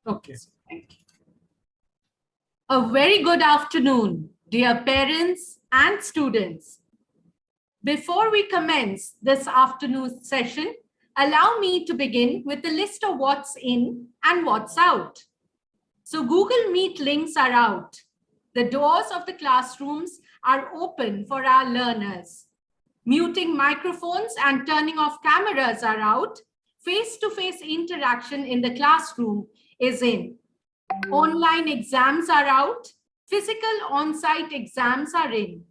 Okay. Thank you. A very good afternoon, dear parents and students. Before we commence this afternoon session, allow me to begin with a list of what's in and what's out. So Google Meet links are out. The doors of the classrooms are open for our learners. Muting microphones and turning off cameras are out. Face-to-face interaction in the classroom is in. Online exams are out. Physical on-site exams are in.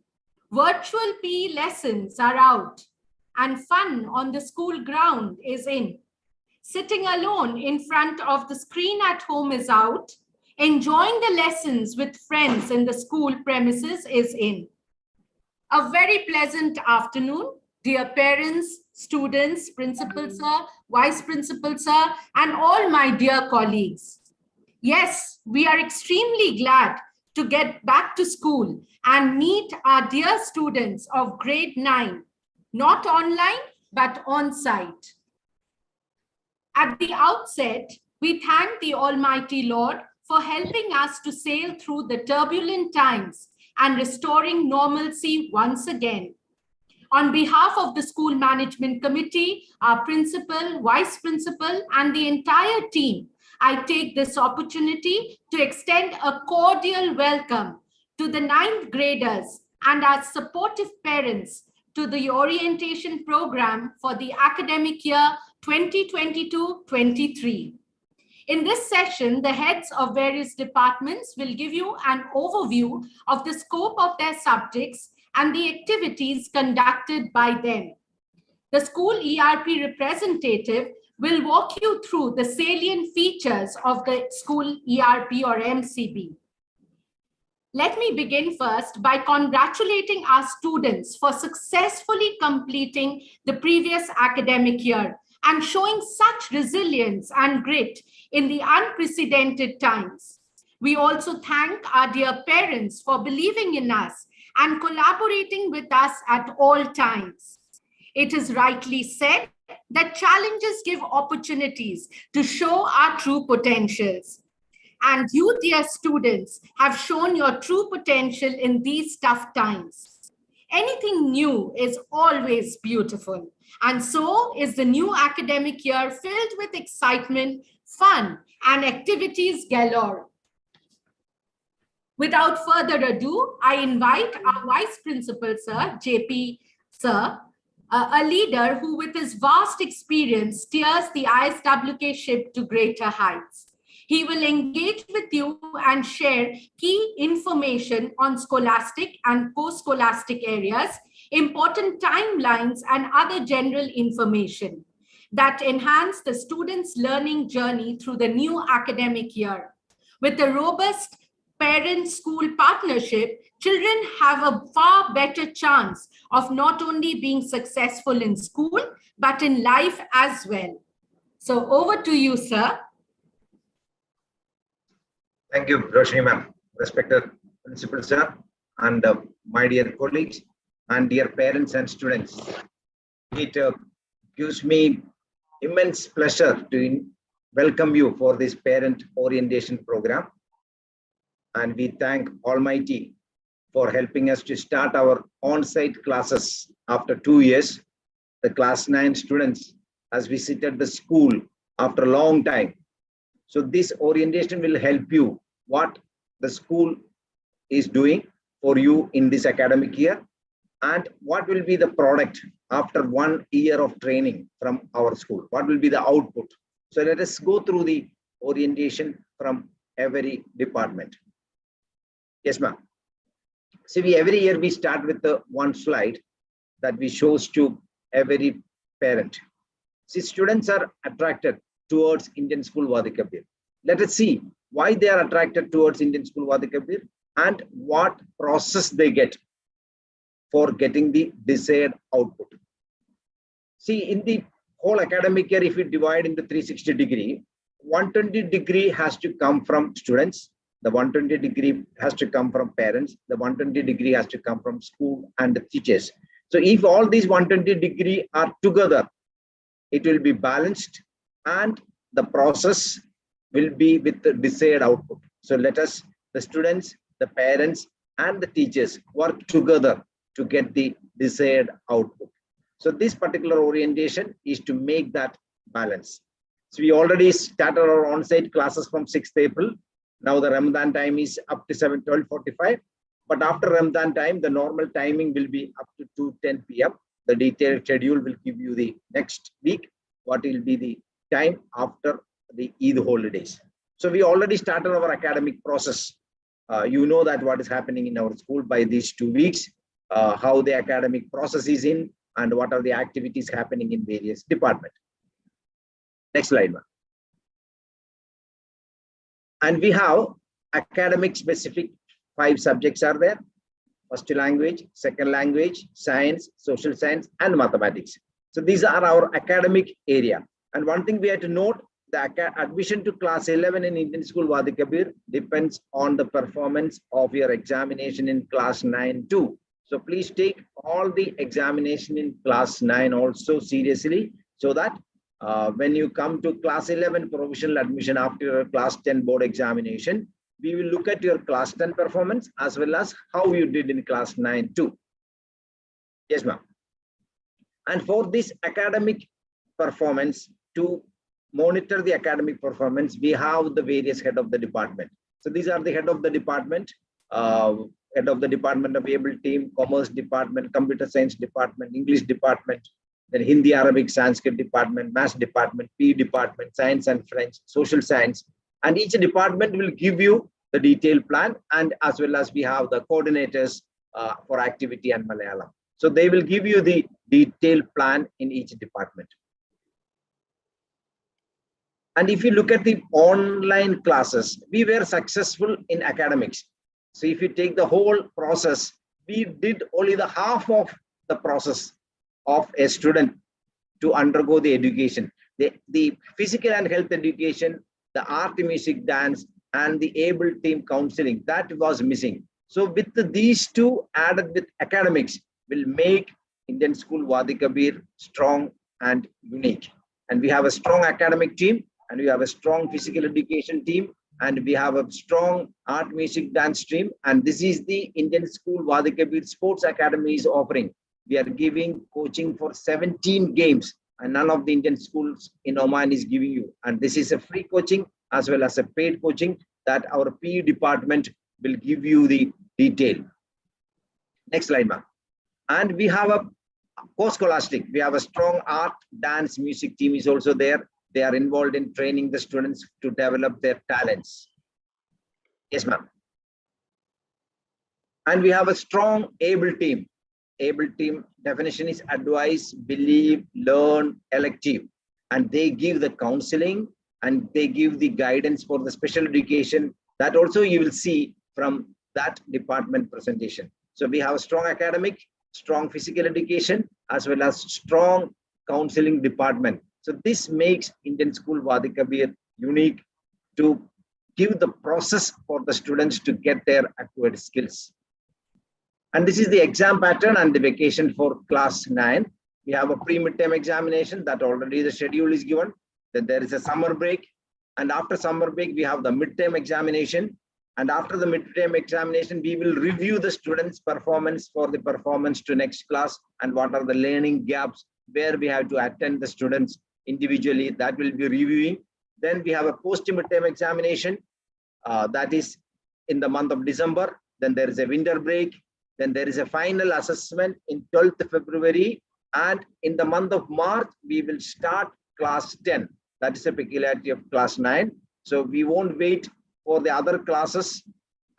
Virtual PE lessons are out. And fun on the school ground is in. Sitting alone in front of the screen at home is out. Enjoying the lessons with friends in the school premises is in. A very pleasant afternoon, dear parents, students, principal sir, vice principal sir, and all my dear colleagues. Yes, we are extremely glad to get back to school and meet our dear students of grade 9, not online, but on site. At the outset, we thank the Almighty Lord for helping us to sail through the turbulent times and restoring normalcy once again. On behalf of the School Management Committee, our principal, vice principal, and the entire team, I take this opportunity to extend a cordial welcome to the 9th graders and our supportive parents to the orientation program for the academic year 2022-23. In this session, the heads of various departments will give you an overview of the scope of their subjects and the activities conducted by them. The school ERP representative will walk you through the salient features of the school ERP or MCB. Let me begin first by congratulating our students for successfully completing the previous academic year and showing such resilience and grit in the unprecedented times. We also thank our dear parents for believing in us and collaborating with us at all times. It is rightly said that challenges give opportunities to show our true potentials. And you, dear students, have shown your true potential in these tough times. Anything new is always beautiful. And so is the new academic year filled with excitement, fun, and activities galore. Without further ado, I invite our Vice Principal, Sir, JP, Sir, a leader who with his vast experience steers the ISWK ship to greater heights. He will engage with you and share key information on scholastic and post-scholastic areas, important timelines, and other general information that enhance the students' learning journey through the new academic year. With a robust parent-school partnership, children have a far better chance of not only being successful in school, but in life as well. So over to you, sir. Thank you, Roshni ma'am, respected principal sir, and my dear colleagues and dear parents and students. It gives me immense pleasure to welcome you for this parent orientation program. And we thank Almighty for helping us to start our on-site classes after 2 years. The class 9 students has visited the school after a long time. So this orientation will help you what the school is doing for you in this academic year and what will be the product after 1 year of training from our school. What will be the output? So let us go through the orientation from every department. Yes, ma'am. See, every year we start with the one slide that we shows to every parent. See, students are attracted towards Indian School Wadi Kabir. Let us see why they are attracted towards Indian School Wadi Kabir and what process they get for getting the desired output. See, in the whole academic year, if we divide into 360-degree, 120-degree has to come from students. The 120-degree has to come from parents. The 120-degree has to come from school and the teachers. So if all these 120-degree are together, it will be balanced and the process will be with the desired output. So let us, the students, the parents, and the teachers work together to get the desired output. So this particular orientation is to make that balance. So we already started our on-site classes from 6th April. Now the Ramadan time is up to 12:45. But after Ramadan time, the normal timing will be up to 2:10 p.m. The detailed schedule will give you the next week, what will be the time after the Eid holidays. So we already started our academic process. You know that what is happening in our school by these 2 weeks, how the academic process is in, and what are the activities happening in various departments. Next slide, ma'am. And we have academic specific 5 subjects are there. First language, second language, science, social science, and mathematics. So these are our academic area. And one thing we have to note, the admission to class 11 in Indian School Wadi Kabir depends on the performance of your examination in class 9 too. So please take all the examination in class 9 also seriously, so that when you come to class 11 provisional admission after your class 10 board examination, we will look at your class 10 performance as well as how you did in class 9 too. Yes, ma'am. And for this academic performance, to monitor the academic performance, we have the various head of the department. So these are the head of the department, head of the department of able team, commerce department, computer science department, English department, then Hindi, Arabic, Sanskrit department, maths department, PE department, science and French, social science. And each department will give you the detailed plan, and as well as we have the coordinators for activity and Malayalam. So they will give you the detailed plan in each department. And if you look at the online classes, we were successful in academics. So if you take the whole process, we did only the half of the process of a student to undergo the education. The physical and health education, the art, music, dance, and the able team counseling, that was missing. So with these two added with academics will make Indian School Wadi Kabir strong and unique. And we have a strong academic team, and we have a strong physical education team, and we have a strong art, music, dance team. And this is the Indian School Wadi Kabir Sports Academy is offering. We are giving coaching for 17 games, and none of the Indian schools in Oman is giving you. And this is a free coaching as well as a paid coaching that our PE department will give you the detail. Next slide, ma'am. And we have a co-scholastic. We have a strong art, dance, music team is also there. They are involved in training the students to develop their talents. Yes, ma'am. And we have a strong able team. Able team definition is advise, believe, learn, elective. And they give the counseling and they give the guidance for the special education. That also you will see from that department presentation. So we have a strong academic, strong physical education, as well as strong counseling department. So this makes Indian School Wadi Kabir unique to give the process for the students to get their acquired skills. And this is the exam pattern and the vacation for class 9. We have a pre-midterm examination that already the schedule is given. Then there is a summer break. And after summer break, we have the midterm examination. And after the midterm examination, we will review the students' performance for the performance to next class and what are the learning gaps where we have to attend the students individually. That will be reviewing. Then we have a post-midterm examination that is in the month of December. Then there is a winter break. Then there is a final assessment in 12th February. And in the month of March, we will start class 10. That is a peculiarity of class 9. So we won't wait for the other classes.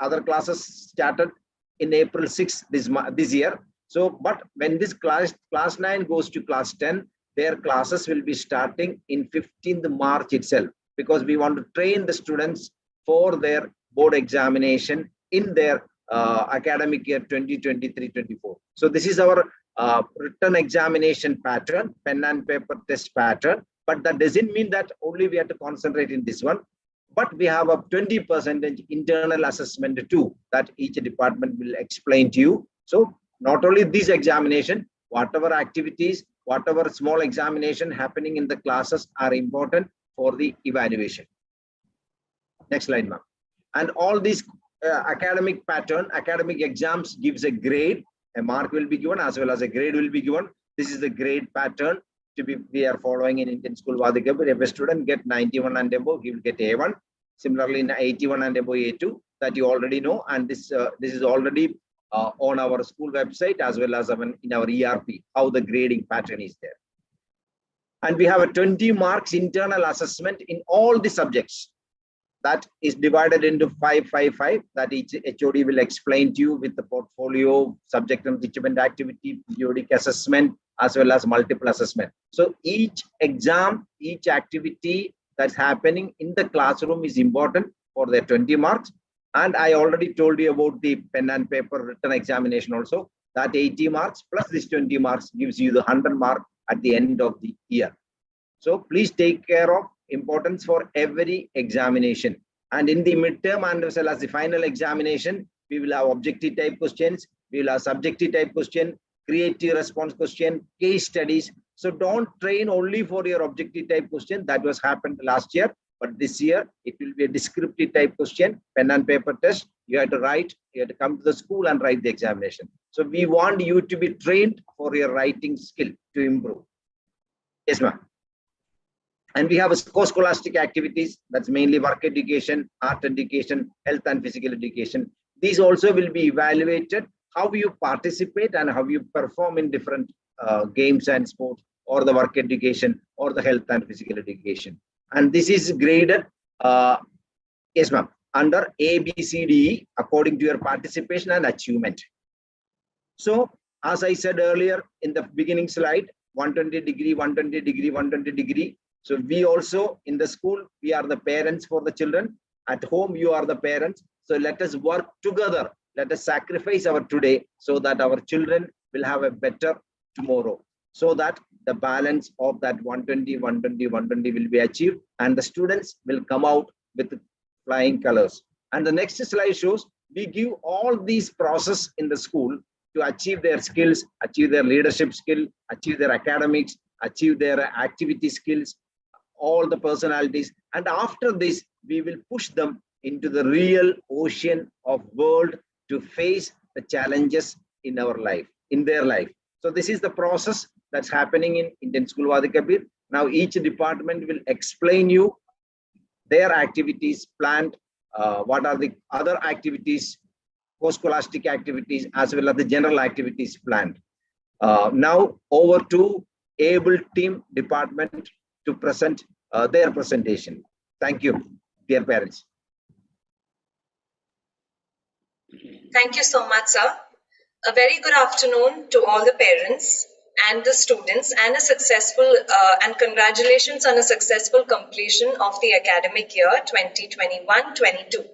Other classes started in April 6th this year. So, but when this class 9 goes to class 10, their classes will be starting in 15th March itself, because we want to train the students for their board examination in their academic year 2023-24. So this is our written examination pattern, pen and paper test pattern. But that doesn't mean that only we have to concentrate in this one. But we have a 20% internal assessment too that each department will explain to you. So not only this examination, whatever activities, whatever small examination happening in the classes are important for the evaluation. Next slide, ma'am. And all these academic pattern, academic exams gives a grade, a mark will be given as well as a grade will be given. This is the grade pattern we are following in Indian School Vadikapur. If a student get 91 and above, he will get A1. Similarly, in 81 and above, A2, that you already know. And this is already on our school website as well as in our ERP, how the grading pattern is there. And we have a 20 marks internal assessment in all the subjects. That is divided into 5, 5, 5. That each HOD will explain to you with the portfolio, subject enrichment activity, periodic assessment, as well as multiple assessment. So each exam, each activity that's happening in the classroom is important for the 20 marks. And I already told you about the pen and paper written examination also. That 80 marks plus this 20 marks gives you the 100 mark at the end of the year. So please take care of importance for every examination. And in the midterm and as well as the final examination, we will have objective type questions, we will have subjective type question, creative response question, case studies. So don't train only for your objective type question. That was happened last year, but this year it will be a descriptive type question, pen and paper test. You have to write, you have to come to the school and write the examination. So we want you to be trained for your writing skill to improve. Yes, ma'am. And we have a co-scholastic activities, that's mainly work education, art education, health and physical education. These also will be evaluated, how you participate and how you perform in different games and sports, or the work education, or the health and physical education. And this is graded, yes ma'am, under A, B, C, D, E, according to your participation and achievement. So, as I said earlier in the beginning slide, 120 degree, 120 degree, 120 degree. So we also in the school, we are the parents for the children. At home, you are the parents. So let us work together. Let us sacrifice our today so that our children will have a better tomorrow. So that the balance of that 120, 120, 120 will be achieved and the students will come out with flying colors. And the next slide shows we give all these process in the school to achieve their skills, achieve their leadership skill, achieve their academics, achieve their activity skills, all the personalities. And after this, we will push them into the real ocean of world to face the challenges in our life, in their life. So this is the process that's happening in Indian School Vadikapur. Now each department will explain you their activities planned, what are the other activities, co-scholastic activities, as well as the general activities planned. Now over to ABLE team department to present their presentation. Thank you, dear parents. Thank you so much, sir. A very good afternoon to all the parents and the students, and a successful and congratulations on a successful completion of the academic year 2021-22.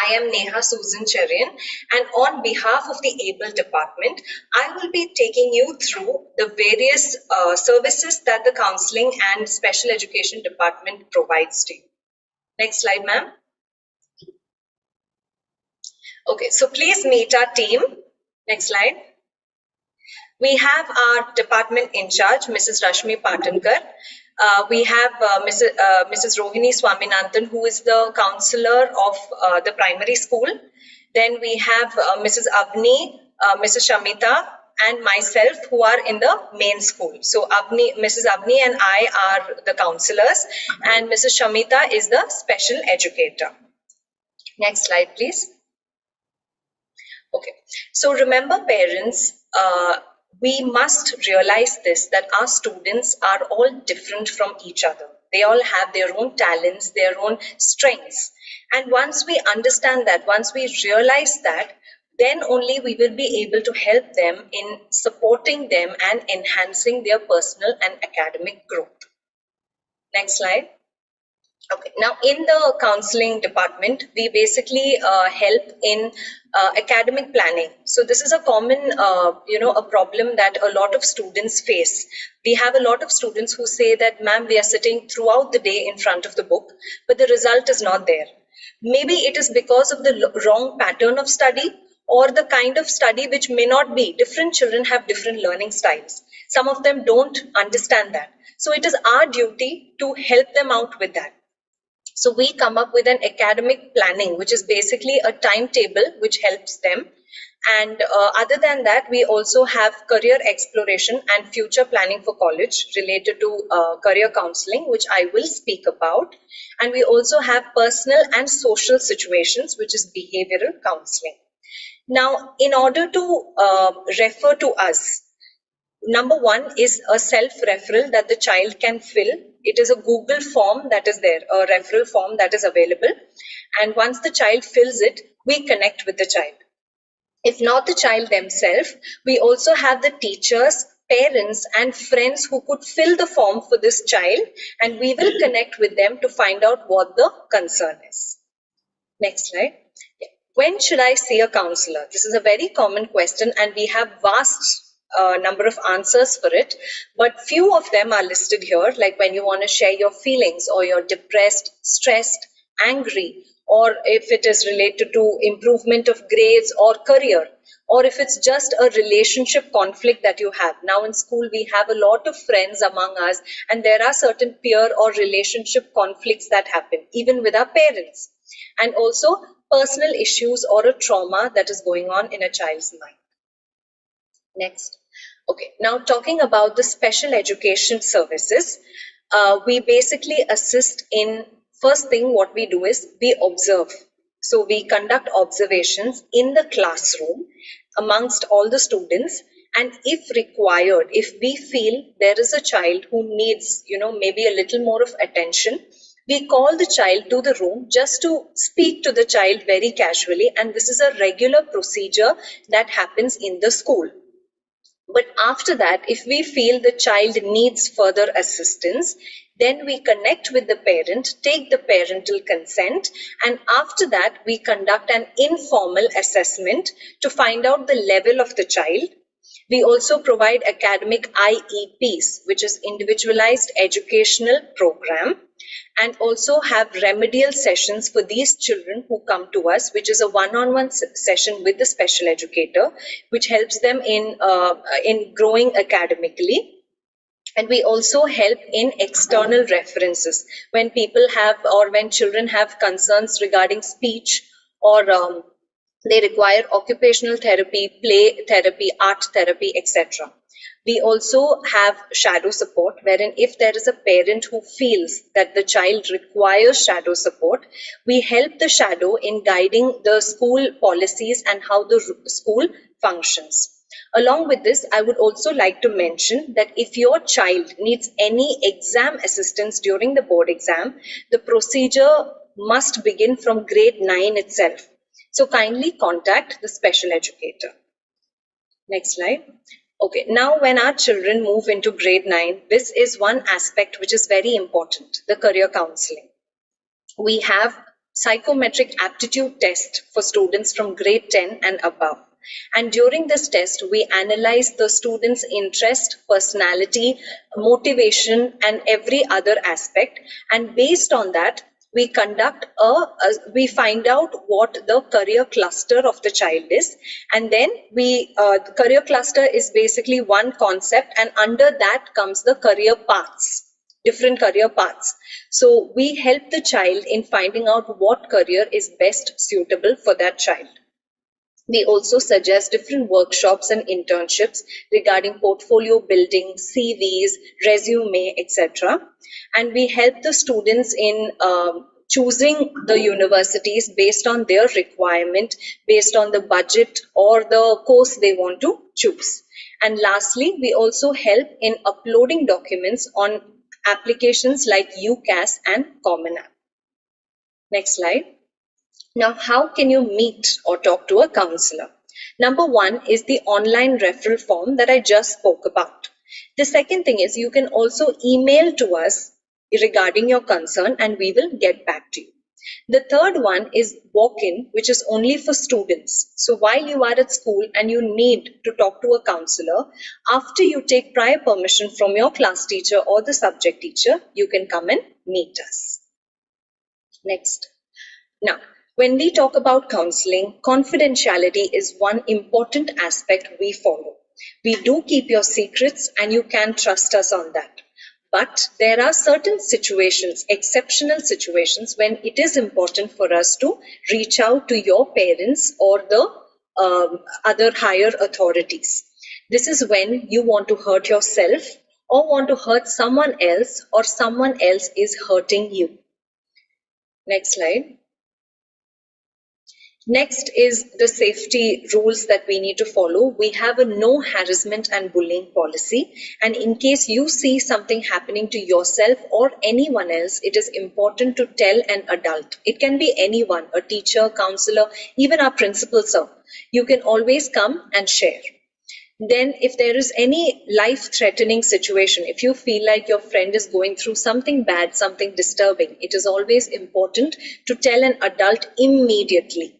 I am Neha Susan Cherian, and on behalf of the ABLE department, I will be taking you through the various services that the counseling and special education department provides to you. Next slide, ma'am. Okay, so please meet our team. Next slide. We have our department in charge, Mrs. Rashmi Patankar. We have Mrs. Rohini Swaminathan, who is the counselor of the primary school. Then we have Mrs. Avni, Mrs. Shamita, and myself, who are in the main school. So Mrs. Avni and I are the counselors, and Mrs. Shamita is the special educator. Next slide, please. Okay, so remember parents, we must realize this, that our students are all different from each other. They all have their own talents, their own strengths. And once we understand that, once we realize that, then only we will be able to help them in supporting them and enhancing their personal and academic growth. Next slide. Okay, now in the counseling department, we basically help in academic planning. So this is a common, a problem that a lot of students face. We have a lot of students who say that, ma'am, we are sitting throughout the day in front of the book, but the result is not there. Maybe it is because of the wrong pattern of study or the kind of study which may not be. Different children have different learning styles. Some of them don't understand that. So it is our duty to help them out with that. So we come up with an academic planning, which is basically a timetable which helps them. And other than that, we also have career exploration and future planning for college related to career counseling, which I will speak about. And we also have personal and social situations, which is behavioral counseling. Now, in order to refer to us, number one is a self-referral that the child can fill. It is a Google form that is there, a referral form that is available. And once the child fills it, we connect with the child. If not the child themselves, we also have the teachers, parents, and friends who could fill the form for this child, and we will connect with them to find out what the concern is. Next slide. When should I see a counselor? This is a very common question, and we have vast number of answers for it, but few of them are listed here, like when you want to share your feelings, or you're depressed, stressed, angry, or if it is related to improvement of grades or career, or if it's just a relationship conflict that you have. Now in school, we have a lot of friends among us, and there are certain peer or relationship conflicts that happen, even with our parents, and also personal issues or a trauma that is going on in a child's mind. Next. Okay, now talking about the special education services, we basically assist in, first thing what we do is we observe. So we conduct observations in the classroom amongst all the students, and if required, if we feel there is a child who needs, maybe a little more of attention, we call the child to the room just to speak to the child very casually, and this is a regular procedure that happens in the school. But after that, if we feel the child needs further assistance, then we connect with the parent, take the parental consent, and after that, we conduct an informal assessment to find out the level of the child. We also provide academic IEPs, which is individualized educational program, and also have remedial sessions for these children who come to us, which is a one-on-one session with the special educator, which helps them in growing academically. And we also help in external references when people have, or when children have concerns regarding speech, or they require occupational therapy, play therapy, art therapy, etc. We also have shadow support, wherein if there is a parent who feels that the child requires shadow support, we help the shadow in guiding the school policies and how the school functions. Along with this, I would also like to mention that if your child needs any exam assistance during the board exam, the procedure must begin from grade 9 itself. So kindly contact the special educator. Next slide. Okay, now when our children move into grade 9, this is one aspect which is very important, the career counseling. We have psychometric aptitude test for students from grade 10 and above. And during this test, we analyze the students' interest, personality, motivation, and every other aspect. And based on that, we conduct we find out what the career cluster of the child is, and then the career cluster is basically one concept, and under that comes the career paths, different career paths. So we help the child in finding out what career is best suitable for that child. We also suggest different workshops and internships regarding portfolio building, CVs, resume, etc. And we help the students in choosing the universities based on their requirement, based on the budget or the course they want to choose. And lastly, we also help in uploading documents on applications like UCAS and Common App. Next slide. Now, how can you meet or talk to a counselor? Number one is the online referral form that I just spoke about. The second thing is you can also email to us regarding your concern and we will get back to you. The third one is walk-in, which is only for students. So while you are at school and you need to talk to a counselor, after you take prior permission from your class teacher or the subject teacher, you can come and meet us. Next. Now, when we talk about counseling, confidentiality is one important aspect we follow. We do keep your secrets and you can trust us on that. But there are certain situations, exceptional situations, when it is important for us to reach out to your parents or the other higher authorities. This is when you want to hurt yourself or want to hurt someone else, or someone else is hurting you. Next slide. Next is the safety rules that we need to follow. We have a no harassment and bullying policy. And in case you see something happening to yourself or anyone else, it is important to tell an adult. It can be anyone, a teacher, counselor, even our principal, sir. You can always come and share. Then if there is any life-threatening situation, if you feel like your friend is going through something bad, something disturbing, it is always important to tell an adult immediately.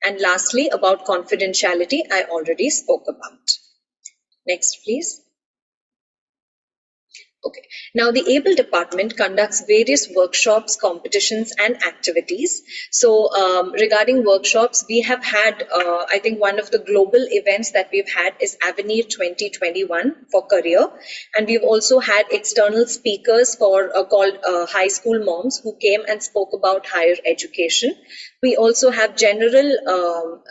And lastly, about confidentiality, I already spoke about. Next, please. Okay. Now, the ABLE department conducts various workshops, competitions, and activities. So, regarding workshops, we have had, I think one of the global events that we've had is Avenir 2021 for career. And we've also had external speakers for called high school moms who came and spoke about higher education. We also have general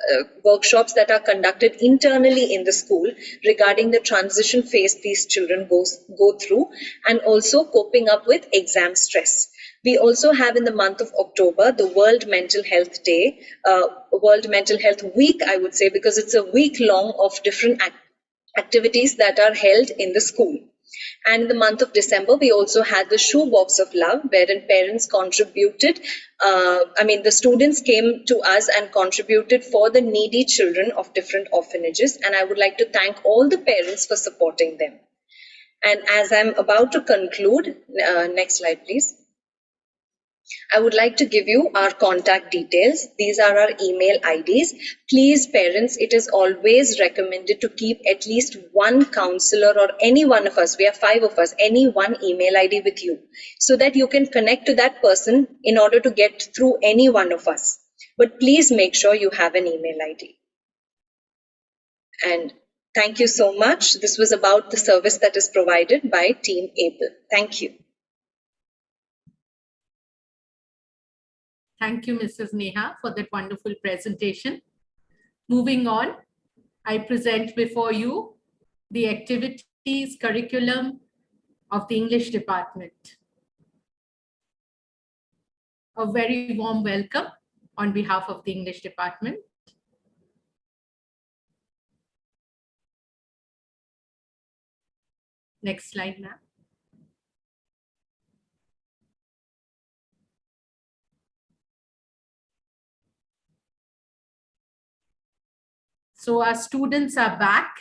workshops that are conducted internally in the school regarding the transition phase these children go through, and also coping up with exam stress. We also have in the month of October the World Mental Health Day, World Mental Health Week, I would say, because it's a week long of different activities that are held in the school. And in the month of December, we also had the Shoebox of Love, wherein parents contributed. The students came to us and contributed for the needy children of different orphanages. And I would like to thank all the parents for supporting them. And as I'm about to conclude, next slide, please. I would like to give you our contact details. These are our email IDs. Please, parents, it is always recommended to keep at least one counselor or any one of us, we have 5 of us, any one email ID with you, so that you can connect to that person in order to get through any one of us. But please make sure you have an email ID. And thank you so much. This was about the service that is provided by Team ABLE. Thank you. Thank you, Mrs. Neha, for that wonderful presentation. Moving on, I present before you the activities curriculum of the English department. A very warm welcome on behalf of the English department. Next slide, ma'am. So our students are back,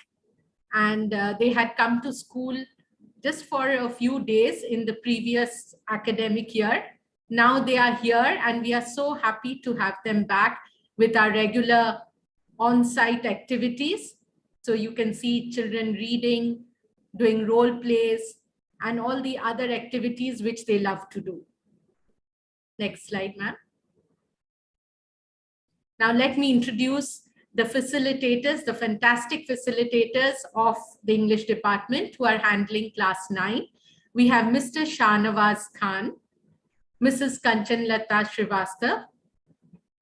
and they had come to school just for a few days in the previous academic year. Now they are here, and we are so happy to have them back with our regular on-site activities. So you can see children reading, doing role plays, and all the other activities which they love to do. Next slide, ma'am. Now let me introduce the facilitators, the fantastic facilitators of the English department who are handling class 9. We have Mr. Shahnawaz Khan, Mrs. Kanchanlata Srivastava,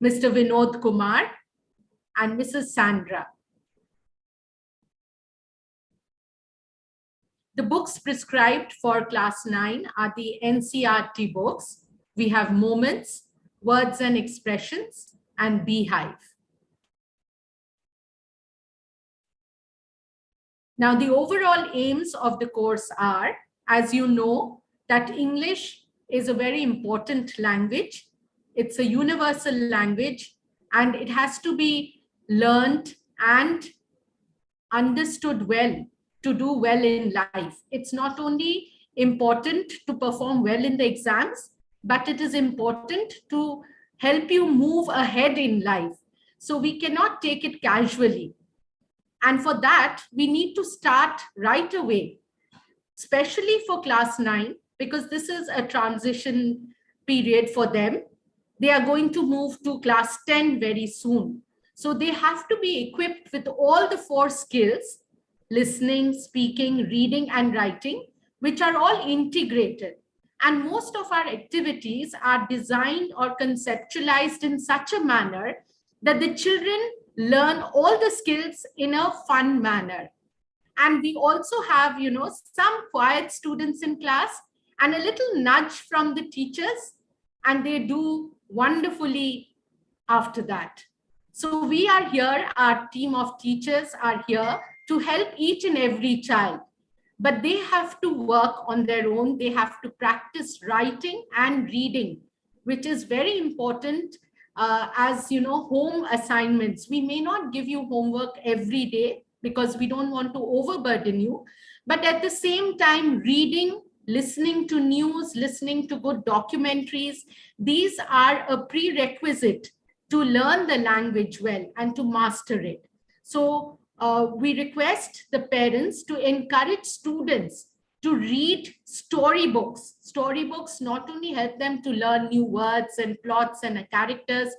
Mr. Vinod Kumar, and Mrs. Sandra. The books prescribed for class 9 are the NCERT books. We have Moments, Words and Expressions, and Beehive. Now, the overall aims of the course are, as you know, that English is a very important language. It's a universal language, and it has to be learned and understood well to do well in life. It's not only important to perform well in the exams, but it is important to help you move ahead in life. So we cannot take it casually. And for that, we need to start right away, especially for class 9, because this is a transition period for them. They are going to move to class 10 very soon. So they have to be equipped with all the 4 skills: listening, speaking, reading, and writing, which are all integrated. And most of our activities are designed or conceptualized in such a manner that the children learn all the skills in a fun manner. And we also have, some quiet students in class and a little nudge from the teachers, and they do wonderfully after that. So we are here, our team of teachers are here to help each and every child, but they have to work on their own. They have to practice writing and reading, which is very important as home assignments. We may not give you homework every day because we don't want to overburden you, but at the same time, reading, listening to news, listening to good documentaries, these are a prerequisite to learn the language well and to master it. So we request the parents to encourage students to read storybooks. Storybooks not only help them to learn new words and plots and characters,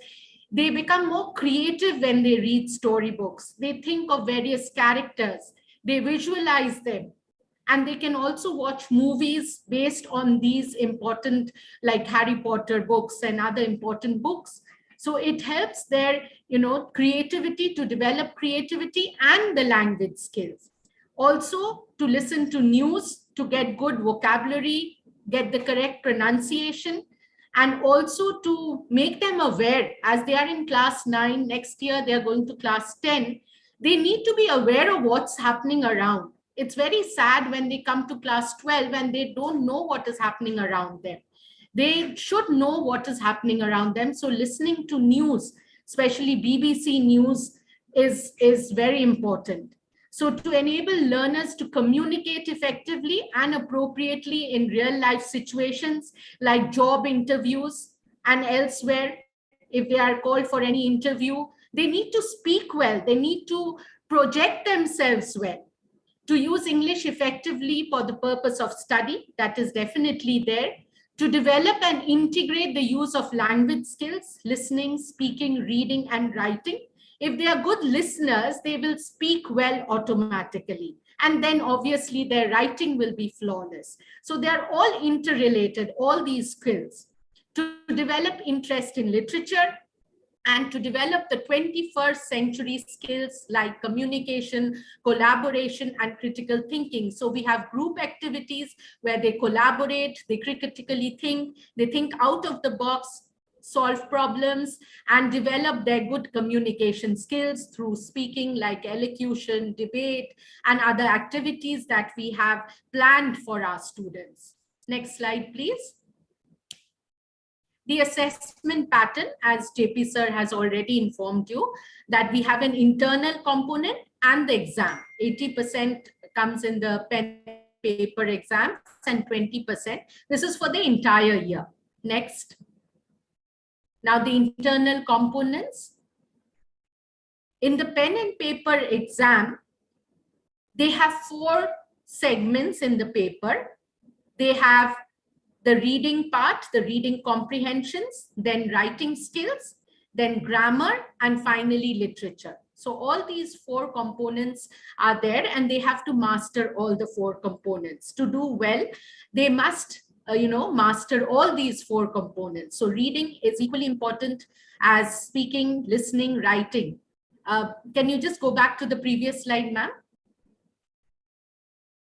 they become more creative when they read storybooks. They think of various characters, they visualize them, and they can also watch movies based on these important, like Harry Potter books and other important books. So it helps their, creativity, to develop creativity and the language skills. Also to listen to news, to get good vocabulary, get the correct pronunciation, and also to make them aware as they are in class 9, next year they are going to class 10, they need to be aware of what's happening around. It's very sad when they come to class 12 and they don't know what is happening around them. They should know what is happening around them. So listening to news, especially BBC News, is very important. So to enable learners to communicate effectively and appropriately in real life situations like job interviews and elsewhere, if they are called for any interview, they need to speak well, they need to project themselves well. To use English effectively for the purpose of study, that is definitely there. To develop and integrate the use of language skills, listening, speaking, reading, and writing. If they are good listeners, they will speak well automatically. And then obviously their writing will be flawless. So they are all interrelated, all these skills. To develop interest in literature, and to develop the 21st century skills like communication, collaboration, and critical thinking. So we have group activities where they collaborate, they critically think, they think out of the box, solve problems, and develop their good communication skills through speaking, like elocution, debate, and other activities that we have planned for our students. Next slide, please. The assessment pattern, as JP sir has already informed you, that we have an internal component and the exam. 80% comes in the pen paper exams and 20%. This is for the entire year. Next. Now the internal components. In the pen and paper exam, they have 4 segments in the paper. They have the reading part, the reading comprehensions, then writing skills, then grammar, and finally literature. So all these 4 components are there, and they have to master all the 4 components. To do well, they must master all these 4 components. So reading is equally important as speaking, listening, writing. Can you just go back to the previous slide, ma'am?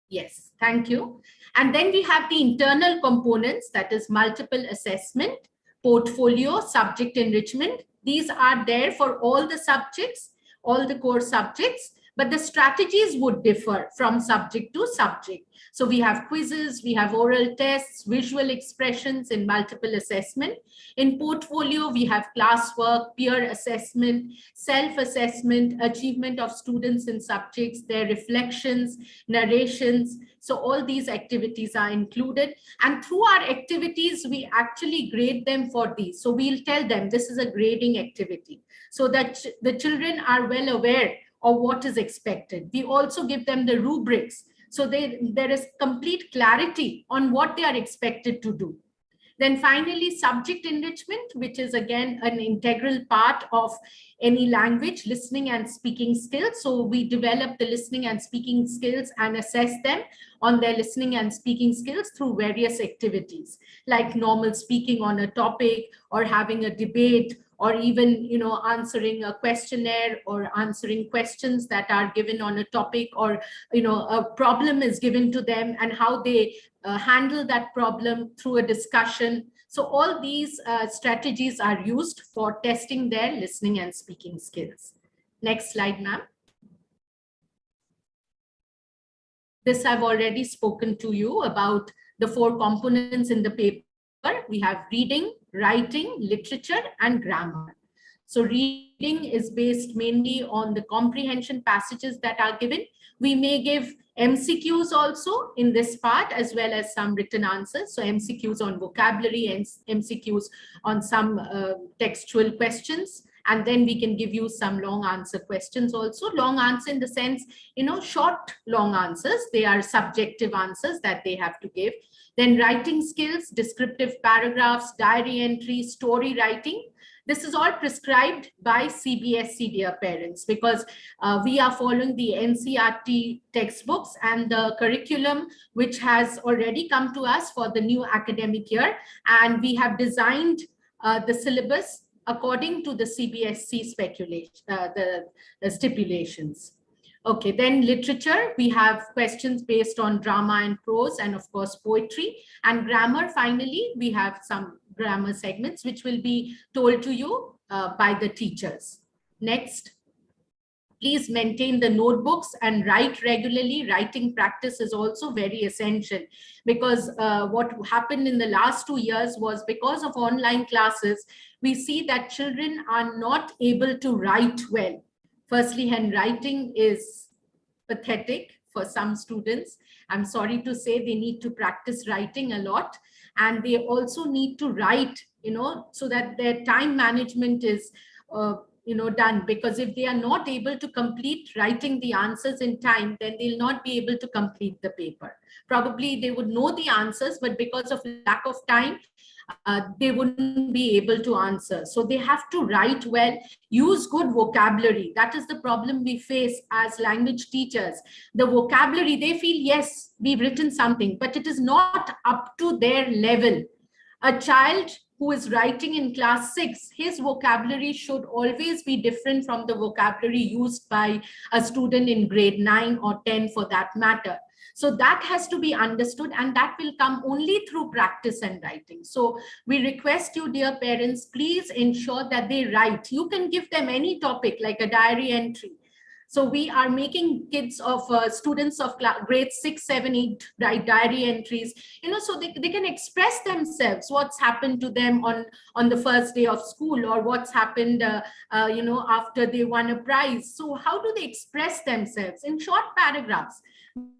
Yes, thank you. And then we have the internal components, that is multiple assessment, portfolio, subject enrichment. These are there for all the subjects, all the core subjects, but the strategies would differ from subject to subject. So we have quizzes, we have oral tests, visual expressions in multiple assessment. In portfolio, we have classwork, peer assessment, self-assessment, achievement of students in subjects, their reflections, narrations. So all these activities are included. And through our activities, we actually grade them for these. So we'll tell them this is a grading activity so that the children are well aware of what is expected. We also give them the rubrics. So there is complete clarity on what they are expected to do. Then finally, subject enrichment, which is again an integral part of any language, listening and speaking skills. So we develop the listening and speaking skills and assess them on their listening and speaking skills through various activities, like normal speaking on a topic, or having a debate, or even answering a questionnaire, or answering questions that are given on a topic, or a problem is given to them and how they handle that problem through a discussion. So all these strategies are used for testing their listening and speaking skills. Next slide, ma'am. This I've already spoken to you about the 4 components in the paper. We have reading, writing, literature, and grammar. So reading is based mainly on the comprehension passages that are given. We may give MCQs also in this part, as well as some written answers. So MCQs on vocabulary and MCQs on some textual questions. And then we can give you some long answer questions also. Long answer in the sense, short long answers. They are subjective answers that they have to give. Then writing skills, descriptive paragraphs, diary entry, story writing. This is all prescribed by CBSE, dear parents, because we are following the NCERT textbooks and the curriculum, which has already come to us for the new academic year. And we have designed the syllabus according to the CBSE the stipulations. Okay, then literature, we have questions based on drama and prose, and of course poetry. And grammar, finally, we have some grammar segments which will be told to you by the teachers. Next. Please maintain the notebooks and write regularly. Writing practice is also very essential, because what happened in the last 2 years was, because of online classes, we see that children are not able to write well. Firstly, handwriting is pathetic for some students. I'm sorry to say, they need to practice writing a lot, and they also need to write, so that their time management is done, because if they are not able to complete writing the answers in time, then they'll not be able to complete the paper. Probably they would know the answers, but because of lack of time, they wouldn't be able to answer. So they have to write well, use good vocabulary. That is the problem we face as language teachers. The vocabulary, they feel, yes, we've written something, but it is not up to their level. A child who is writing in class 6, his vocabulary should always be different from the vocabulary used by a student in grade 9 or 10 for that matter. So that has to be understood, and that will come only through practice and writing. So we request you, dear parents, please ensure that they write. You can give them any topic like a diary entry. So we are making kids of students of grade 6, 7, 8 write diary entries, so they can express themselves, what's happened to them on the first day of school, or what's happened, after they won a prize. So how do they express themselves? In short paragraphs,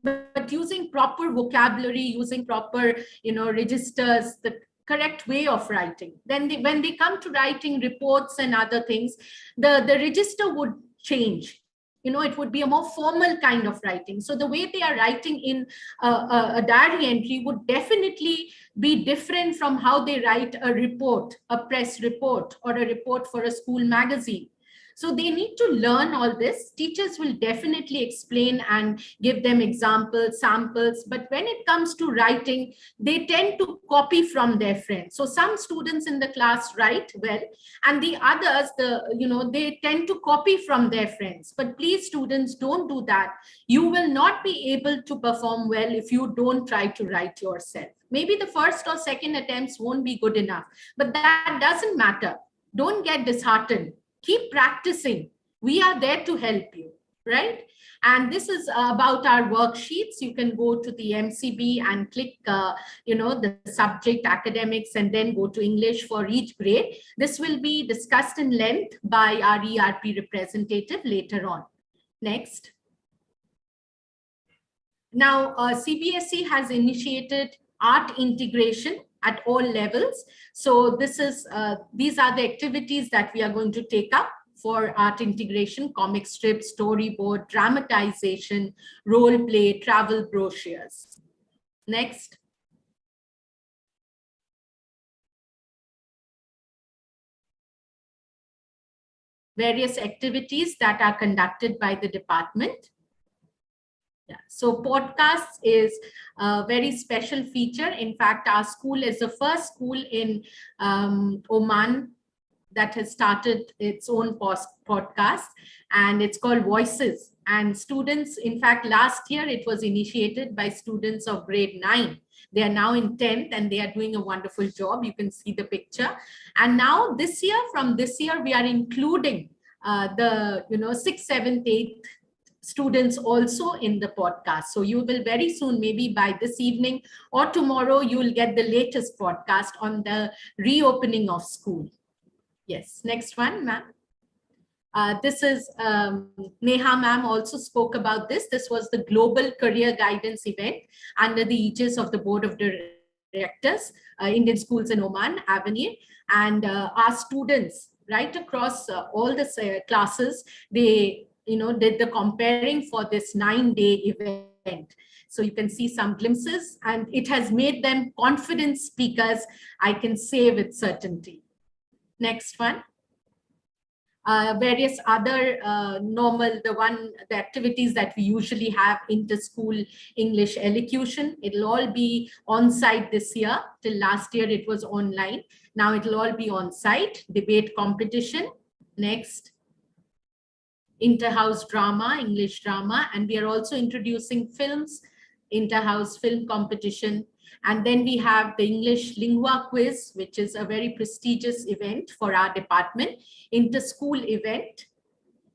but using proper vocabulary, using proper, registers, the correct way of writing. Then when they come to writing reports and other things, the register would change. It would be a more formal kind of writing. So the way they are writing in a diary entry would definitely be different from how they write a report, a press report, or a report for a school magazine. So they need to learn all this. Teachers will definitely explain and give them examples, samples. But when it comes to writing, they tend to copy from their friends. So some students in the class write well, and the others, they tend to copy from their friends. But please, students, don't do that. You will not be able to perform well if you don't try to write yourself. Maybe the first or second attempts won't be good enough, but that doesn't matter. Don't get disheartened. Keep practicing. We are there to help you, right? And this is about our worksheets. You can go to the MCB and click, the subject academics, and then go to English for each grade. This will be discussed in length by our ERP representative later on. Next. Now, CBSE has initiated art integration at all levels. So these are the activities that we are going to take up for art integration: comic strips, storyboard, dramatization, role play, travel brochures. Next. various activities that are conducted by the department. Yeah. So podcasts is a very special feature. In fact, our school is the first school in Oman that has started its own podcast, and it's called Voices. And students, in fact, last year it was initiated by students of grade 9. They are now in 10th and they are doing a wonderful job. You can see the picture. And now this year, from this year, we are including the 6th, 7th, 8th students also in the podcast. So you will very soon, maybe by this evening or tomorrow, you will get the latest podcast on the reopening of school. Yes, next one, ma'am. This is Neha ma'am also spoke about this. This was the Global Career Guidance event under the aegis of the Board of Directors, Indian Schools in Oman, Avenir, and our students right across all the classes, they did the comparing for this 9-day event. So you can see some glimpses, and it has made them confident speakers, I can say with certainty. Next one. Various other the activities that we usually have, inter-school English elocution. It'll all be on site this year. Till last year it was online. Now it'll all be on site. Debate competition. Next. Inter-house drama, English drama. And we are also introducing films, inter-house film competition. And then we have the English Lingua Quiz, which is a very prestigious event for our department, inter-school event.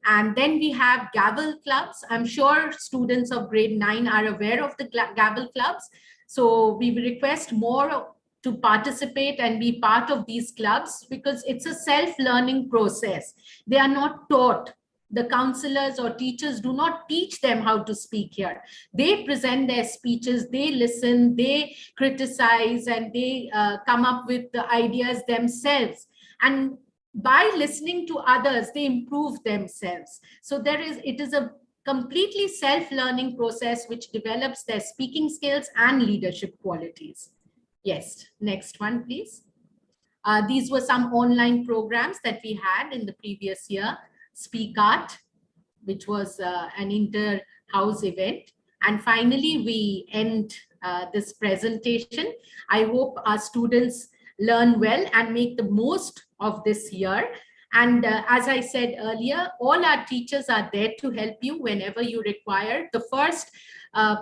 And then we have Gavel clubs. I'm sure students of grade 9 are aware of the Gavel clubs. So we request more to participate and be part of these clubs, because it's a self-learning process. They are not taught. The counselors or teachers do not teach them how to speak here. They present their speeches, they listen, they criticize, and they come up with the ideas themselves. And by listening to others, they improve themselves. So it is a completely self-learning process which develops their speaking skills and leadership qualities. Yes, next one, please. These were some online programs that we had in the previous year. Speak Art, which was an inter-house event. And finally, we end this presentation. I hope our students learn well and make the most of this year. And as I said earlier, all our teachers are there to help you whenever you require. The first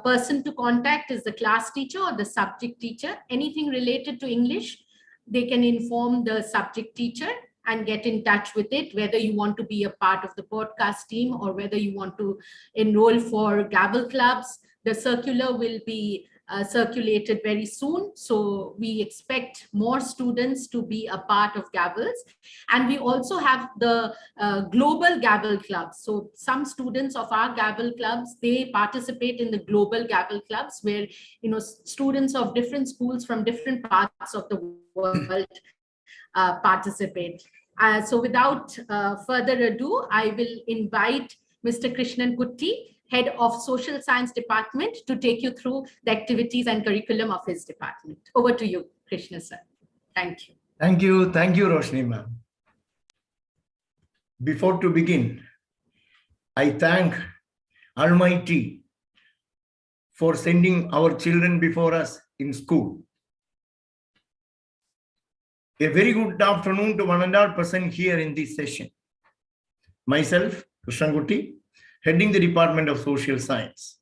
person to contact is the class teacher or the subject teacher. Anything related to English, they can inform the subject teacher and get in touch with it, whether you want to be a part of the podcast team or whether you want to enroll for Gavel clubs. The circular will be circulated very soon. So we expect more students to be a part of Gavels. And we also have the global Gavel clubs. So some students of our Gavel clubs, they participate in the global Gavel clubs, where students of different schools from different parts of the world participate. So without further ado, I will invite Mr. Krishnan Kutti, Head of Social Science Department, to take you through the activities and curriculum of his department. Over to you, Krishna sir. Thank you. Thank you, Roshni ma'am. Before to begin, I thank Almighty for sending our children before us in school. A very good afternoon to one and all present here in this session. Myself, Krishnan Kutti, heading the Department of Social Science.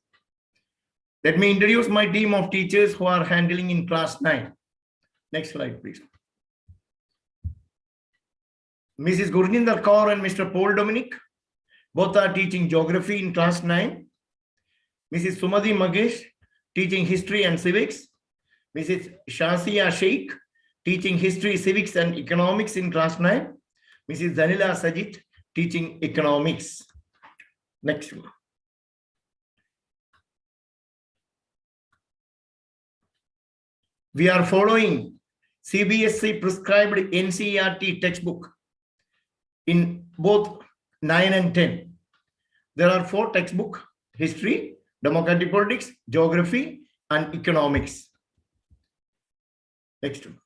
Let me introduce my team of teachers who are handling in class 9. Next slide, please. Mrs. Gurjinder Kaur and Mr. Paul Dominic, both are teaching geography in class 9. Mrs. Sumati Magesh, teaching history and civics. Mrs. Shazia Sheikh, teaching history, civics and economics in class 9. Mrs. Zanila Sajid, teaching economics. Next one. We are following CBSE prescribed NCERT textbook in both 9 and 10. There are 4 textbooks: history, democratic politics, geography, and economics. Next one.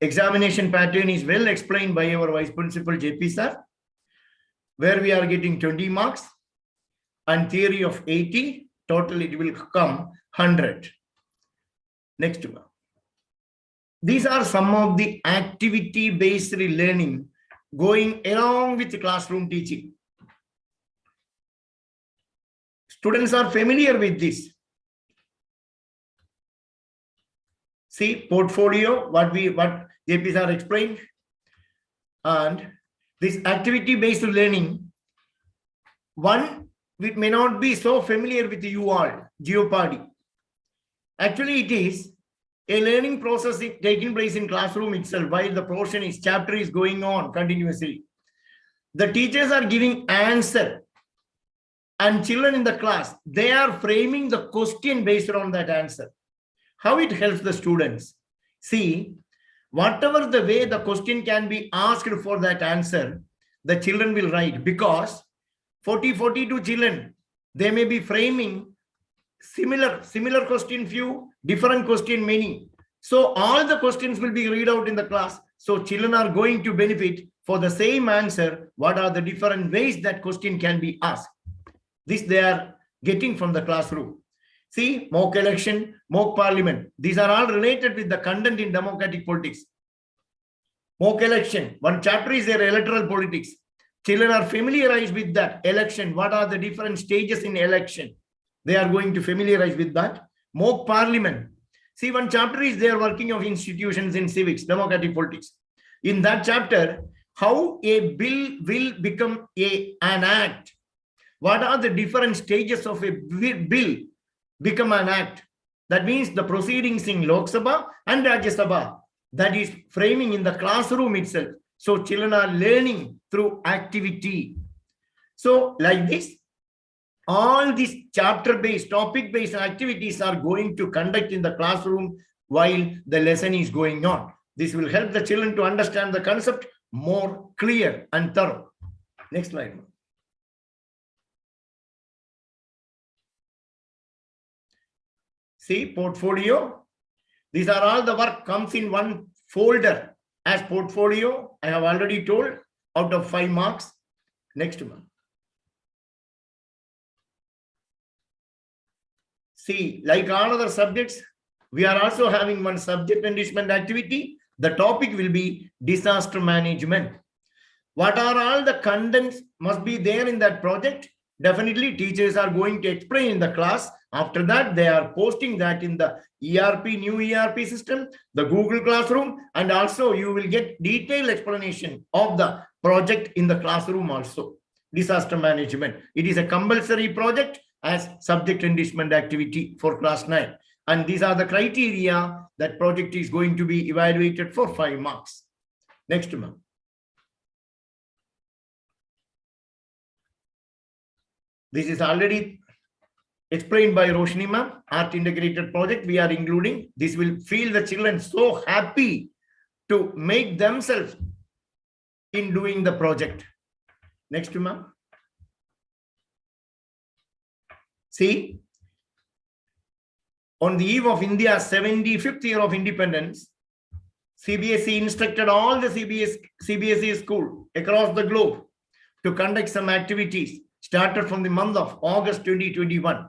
Examination pattern is well explained by our Vice Principal JP sir, where we are getting 20 marks and theory of 80. Total it will come 100. Next one. These are some of the activity-based learning going along with the classroom teaching. Students are familiar with this. See, portfolio, what JP sir explained. And this activity-based learning, one, we may not be so familiar with you all, Jeopardy. Actually, it is a learning process taking place in classroom itself while the chapter is going on continuously. The teachers are giving answer and children in the class, they are framing the question based on that answer. How it helps the students? See, whatever the way the question can be asked for that answer, the children will write, because 42 children, they may be framing similar question few, different question many. So all the questions will be read out in the class. So children are going to benefit for the same answer. What are the different ways that question can be asked? This they are getting from the classroom. See, mock election, mock parliament. These are all related with the content in democratic politics. Mock election, one chapter is their electoral politics. Children are familiarized with that election. What are the different stages in election? They are going to familiarize with that. Mock parliament. See, one chapter is their working of institutions in civics, democratic politics. In that chapter, how a bill will become an act. What are the different stages of a bill become an act? That means the proceedings in Lok Sabha and Rajya Sabha. That is framing in the classroom itself. So children are learning through activity. So like this, all these chapter-based, topic-based activities are going to conduct in the classroom while the lesson is going on. This will help the children to understand the concept more clear and thorough. Next slide. See, portfolio. These are all the work comes in one folder as portfolio. I have already told, out of 5 marks. Next one. See, like all other subjects, we are also having one subject enrichment activity. The topic will be disaster management. What are all the contents must be there in that project? Definitely teachers are going to explain in the class. After that, they are posting that in the ERP, new ERP system, the Google Classroom, and also you will get detailed explanation of the project in the classroom also. Disaster management. It is a compulsory project as subject enrichment activity for class 9. And these are the criteria that project is going to be evaluated for 5 marks. Next one. This is already explained by Roshni ma'am. Art integrated project we are including. This will feel the children so happy to make themselves in doing the project. Next ma'am. See, on the eve of India's 75th year of independence, CBSE instructed all the CBSE schools across the globe to conduct some activities started from the month of August 2021.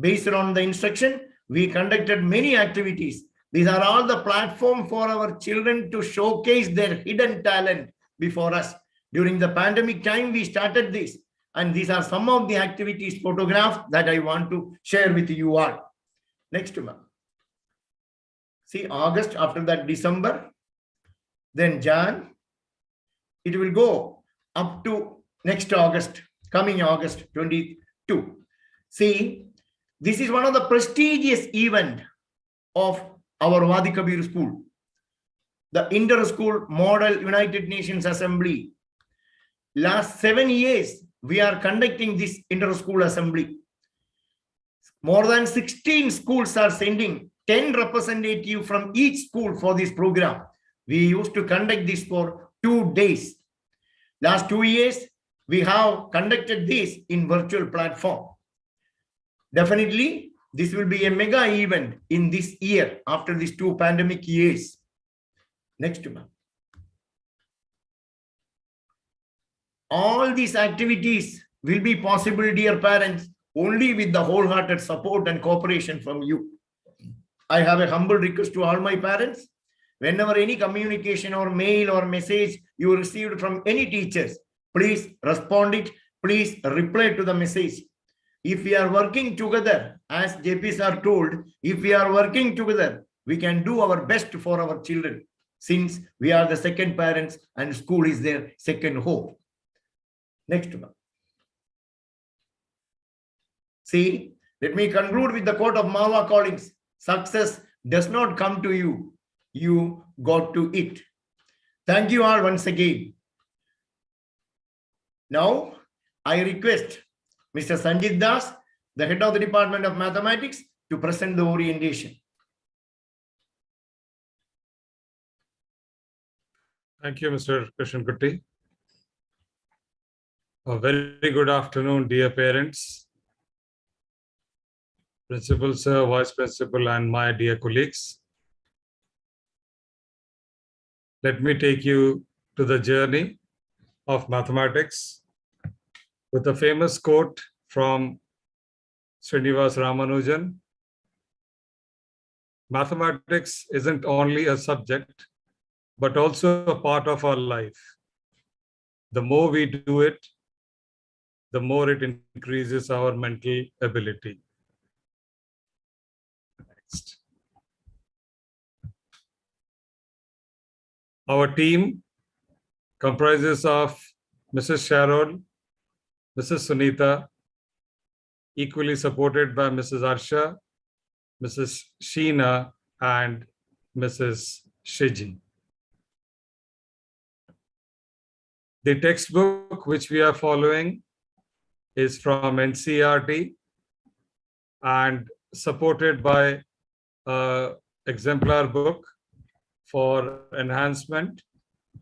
Based on the instruction, we conducted many activities. These are all the platform for our children to showcase their hidden talent before us. During the pandemic time, we started this. And these are some of the activities photographed that I want to share with you all. Next one. See, August, after that December, then Jan. It will go up to next August, coming August 22. See, this is one of the prestigious event of our Wadi Kabir school. The Inter-School Model United Nations Assembly. Last 7 years, we are conducting this inter-school assembly. More than 16 schools are sending 10 representatives from each school for this program. We used to conduct this for 2 days. Last 2 years, we have conducted this in virtual platform. Definitely, this will be a mega event in this year after these 2 pandemic years. Next, ma'am. All these activities will be possible, dear parents, only with the wholehearted support and cooperation from you. I have a humble request to all my parents. Whenever any communication or mail or message you received from any teachers, please respond it. Please reply to the message. If we are working together, as JP sir told, if we are working together, we can do our best for our children, since we are the second parents and school is their second home. Next one. See, let me conclude with the quote of Marva Collins. Success does not come to you, you got to it. Thank you all once again. Now, I request Mr. Sanjit Das, the head of the Department of Mathematics, to present the orientation. Thank you, Mr. Krishan Kutty. A very good afternoon, dear parents, Principal Sir, Vice Principal, and my dear colleagues. Let me take you to the journey of mathematics with a famous quote from Srinivas Ramanujan. Mathematics isn't only a subject, but also a part of our life. The more we do it, the more it increases our mental ability. Next. Our team comprises of Mrs. Sharol, Mrs. Sunita, equally supported by Mrs. Arsha, Mrs. Sheena, and Mrs. Shiji. The textbook which we are following is from NCERT and supported by an exemplar book for enhancement,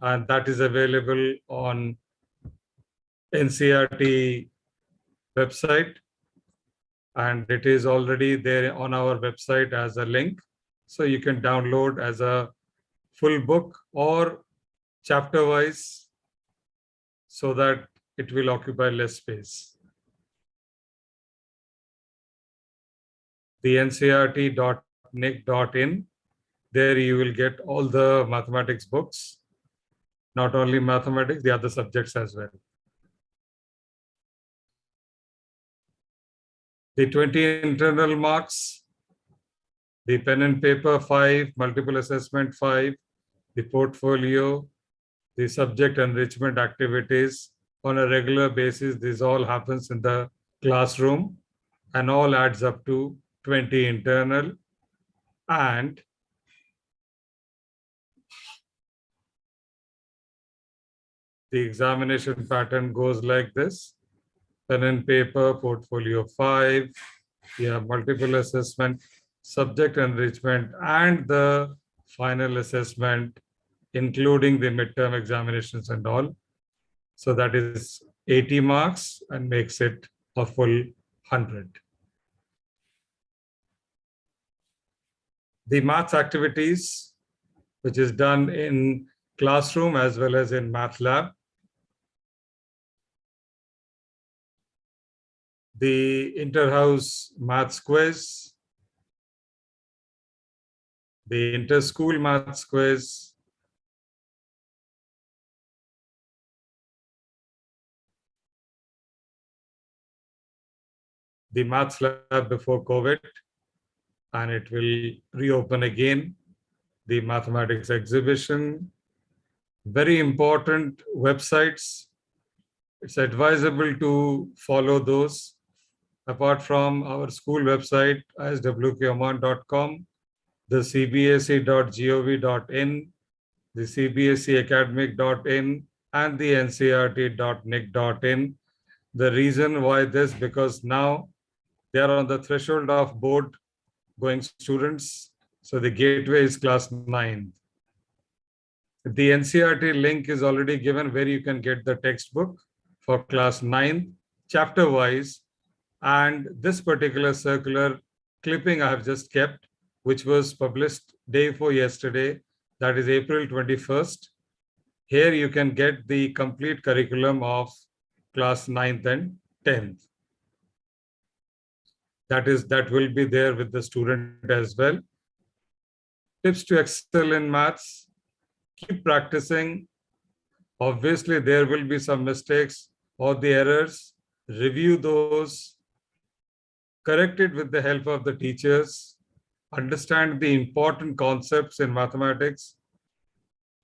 and that is available on NCERT website, and it is already there on our website as a link, so you can download as a full book or chapter wise so that it will occupy less space. The ncert.nic.in, there you will get all the mathematics books, not only mathematics, the other subjects as well. The 20 internal marks, the pen and paper 5, multiple assessment 5, the portfolio, the subject enrichment activities on a regular basis. This all happens in the classroom and all adds up to 20 internal. And the examination pattern goes like this: pen and paper, portfolio 5, you have multiple assessment, subject enrichment, and the final assessment, including the midterm examinations and all. So that is 80 marks and makes it a full 100. The maths activities, which is done in classroom as well as in math lab. The inter-house maths quiz, the inter-school maths quiz, the maths lab before COVID, and it will reopen again, the mathematics exhibition, very important websites. It's advisable to follow those. Apart from our school website, iswkoman.com, the cbse.gov.in, the cbseacademic.in, and the ncert.nic.in. The reason why this, because now they are on the threshold of board going students. So the gateway is class 9. The NCERT link is already given where you can get the textbook for class 9, chapter wise. And this particular circular clipping I have just kept, which was published day before yesterday, that is April 21st. Here you can get the complete curriculum of class 9th and 10th. That will be there with the student as well. Tips to excel in maths. Keep practicing. Obviously, there will be some mistakes or the errors. Review those. Correct it with the help of the teachers. Understand the important concepts in mathematics.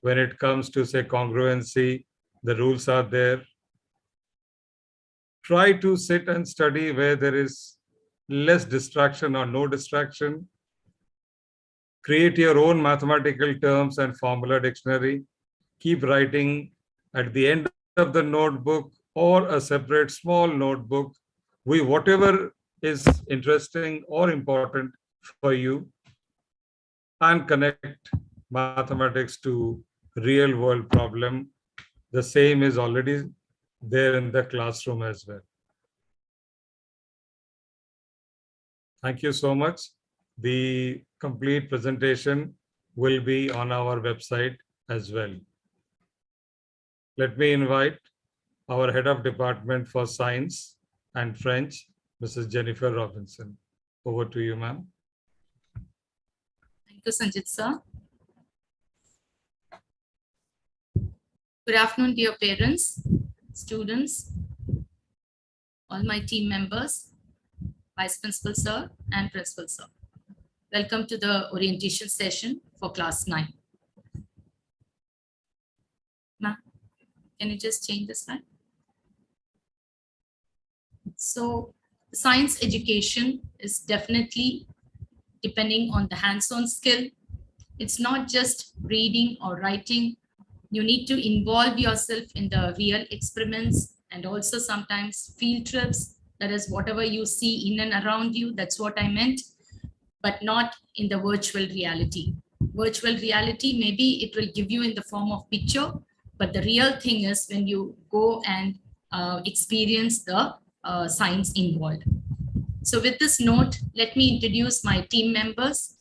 When it comes to, say, congruency, the rules are there. Try to sit and study where there is less distraction or no distraction. Create your own mathematical terms and formula dictionary. Keep writing at the end of the notebook or a separate small notebook with whatever is interesting or important for you, and connect mathematics to real world problem. The same is already there in the classroom as well. Thank you so much. The complete presentation will be on our website as well. Let me invite our Head of Department for Science and French, Mrs. Jennifer Robinson. Over to you, ma'am. Thank you, Sanjit sir. Good afternoon, dear parents, students, all my team members, Vice Principal sir and Principal sir. Welcome to the orientation session for class 9. Ma'am, can you just change the slide? So science education is definitely depending on the hands-on skill. It's not just reading or writing. You need to involve yourself in the real experiments and also sometimes field trips. That is whatever you see in and around you. That's what I meant, but not in the virtual reality. Virtual reality, maybe it will give you in the form of picture, but the real thing is when you go and experience the science involved. So with this note, let me introduce my team members.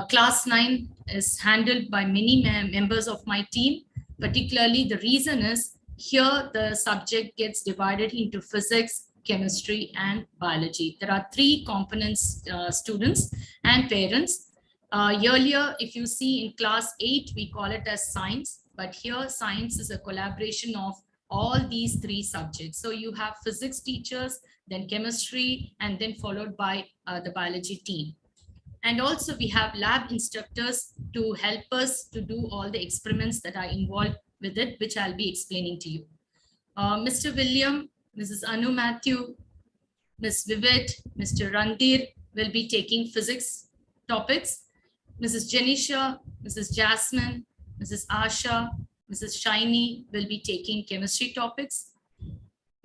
Class 9 is handled by many members of my team. Particularly, the reason is here the subject gets divided into physics, chemistry, and biology. There are 3 components, students and parents. Earlier, if you see in class 8, we call it as science, but here science is a collaboration of all these 3 subjects. So you have physics teachers, then chemistry, and then followed by the biology team. And also we have lab instructors to help us to do all the experiments that are involved with it, which I'll be explaining to you. Mr. William, Mrs. Anu Matthew, Ms. Vivek, Mr. Randir will be taking physics topics. Mrs. Janisha, Mrs. Jasmine, Mrs. Asha, Mrs. Shiny will be taking chemistry topics.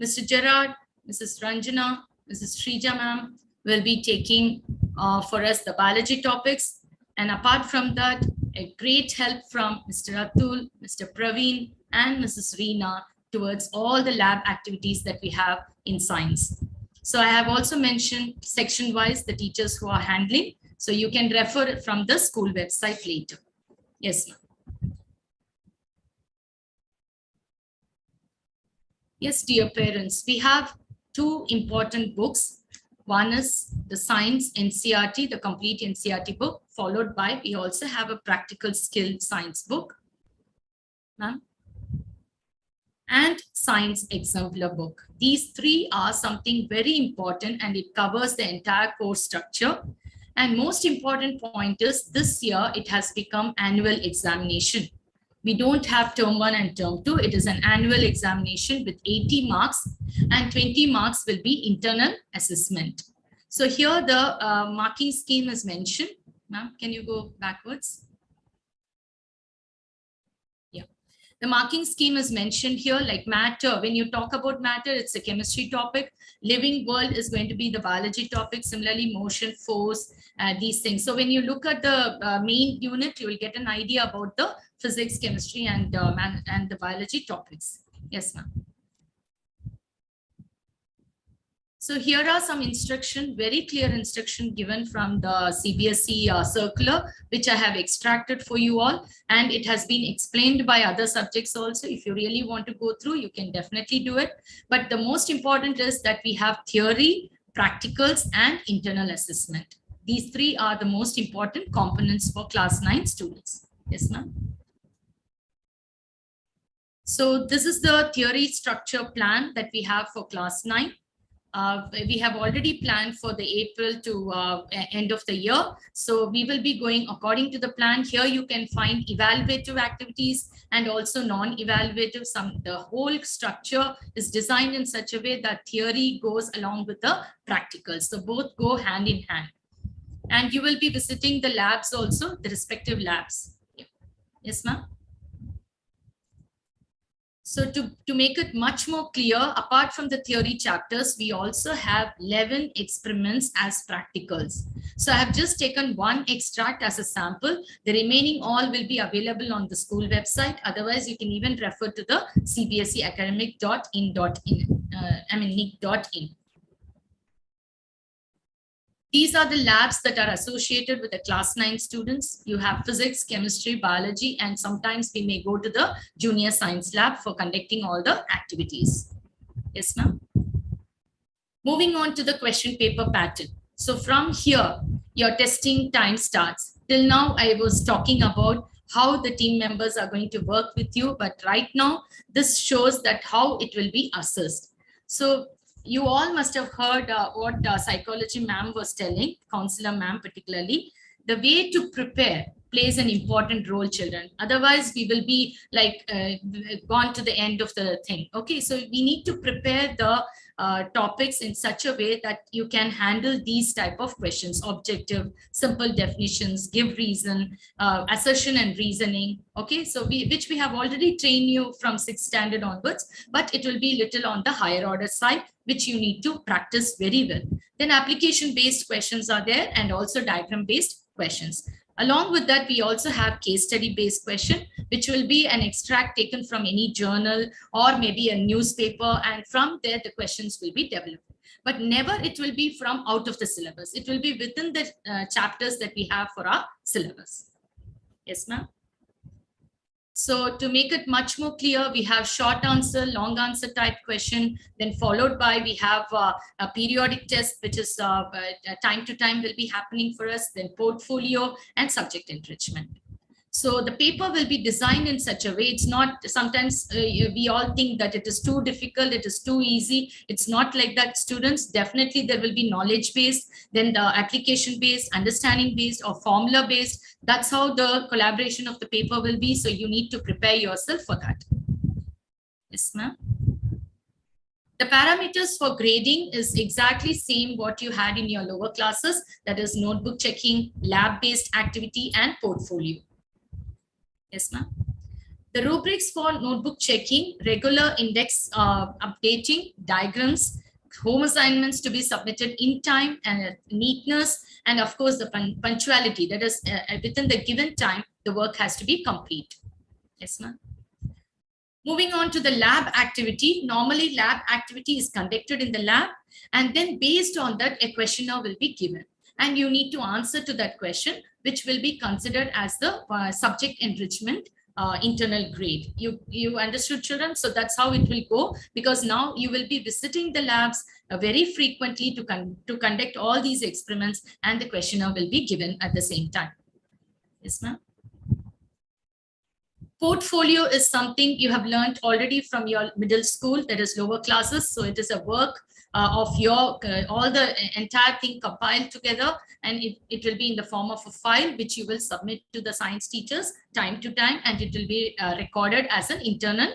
Mr. Gerard, Mrs. Ranjana, Mrs. Shrija ma'am will be taking for us the biology topics. And apart from that, a great help from Mr. Atul, Mr. Praveen, and Mrs. Reena towards all the lab activities that we have in science. So I have also mentioned section-wise the teachers who are handling. So you can refer it from the school website later. Yes, ma'am. Yes, dear parents, we have 2 important books. One is the Science NCERT, the complete NCERT book, followed by, we also have a practical skill science book, ma'am, and Science Exemplar book. These 3 are something very important and it covers the entire course structure. And most important point is this year, it has become annual examination. We don't have term 1 and term 2. It is an annual examination with 80 marks and 20 marks will be internal assessment. So here the marking scheme is mentioned. Ma'am, can you go backwards? Yeah. The marking scheme is mentioned here, like matter. When you talk about matter, it's a chemistry topic. Living world is going to be the biology topic. Similarly, motion, force, these things. So when you look at the main unit, you will get an idea about the physics, chemistry, and the biology topics. Yes, ma'am. So here are some instruction, very clear instruction given from the CBSE circular, which I have extracted for you all. And it has been explained by other subjects also. If you really want to go through, you can definitely do it. But the most important is that we have theory, practicals, and internal assessment. These three are the most important components for class 9 students. Yes, ma'am. So this is the theory structure plan that we have for class 9. We have already planned for the April to end of the year. So we will be going according to the plan. Here you can find evaluative activities and also non-evaluative. The whole structure is designed in such a way that theory goes along with the practicals. So both go hand in hand. And you will be visiting the labs also, the respective labs. Yes, ma'am. So to make it much more clear, apart from the theory chapters, we also have 11 experiments as practicals. So I have just taken one extract as a sample. The remaining all will be available on the school website. Otherwise, you can even refer to the cbseacademic.in.in. These are the labs that are associated with the class 9 students. You have physics, chemistry, biology, and sometimes we may go to the junior science lab for conducting all the activities. Yes, ma'am. Moving on to the question paper pattern. So from here, your testing time starts. Till now, I was talking about how the team members are going to work with you. But right now, this shows that how it will be assessed. So you all must have heard what psychology ma'am was telling, counselor ma'am particularly. The way to prepare plays an important role, children. Otherwise, we will be like gone to the end of the thing. Okay, so we need to prepare the topics in such a way that you can handle these type of questions: objective, simple definitions, give reason, assertion and reasoning. Okay, so which we have already trained you from 6th standard onwards, but it will be little on the higher order side, which you need to practice very well. Then application based questions are there, and also diagram based questions. Along with that, we also have case study based question, which will be an extract taken from any journal or maybe a newspaper, and from there the questions will be developed. But never it will be from out of the syllabus. It will be within the chapters that we have for our syllabus. Yes, ma'am. So to make it much more clear, we have short answer, long answer type question, then followed by we have a periodic test, which is time to time will be happening for us, then portfolio and subject enrichment. So the paper will be designed in such a way, it's not, sometimes we all think that it is too difficult, it is too easy. It's not like that, students. Definitely there will be knowledge based, then the application based, understanding based, or formula based. That's how the collaboration of the paper will be. So you need to prepare yourself for that. Yes, ma'am. The parameters for grading is exactly same what you had in your lower classes. That is notebook checking, lab-based activity, and portfolio. Yes, ma'am. The rubrics for notebook checking: regular index updating, diagrams, home assignments to be submitted in time, and neatness, and of course the punctuality. That is within the given time, the work has to be complete. Yes, ma'am. Moving on to the lab activity. Normally lab activity is conducted in the lab, and then based on that a questionnaire will be given, and you need to answer to that question, which will be considered as the subject enrichment internal grade. You understood, children? So that's how it will go, because now you will be visiting the labs very frequently to conduct all these experiments, and the questionnaire will be given at the same time. Yes, ma'am. Portfolio is something you have learned already from your middle school, that is lower classes. So it is a work of your all the entire thing compiled together, and it will be in the form of a file which you will submit to the science teachers time to time, and it will be recorded as an internal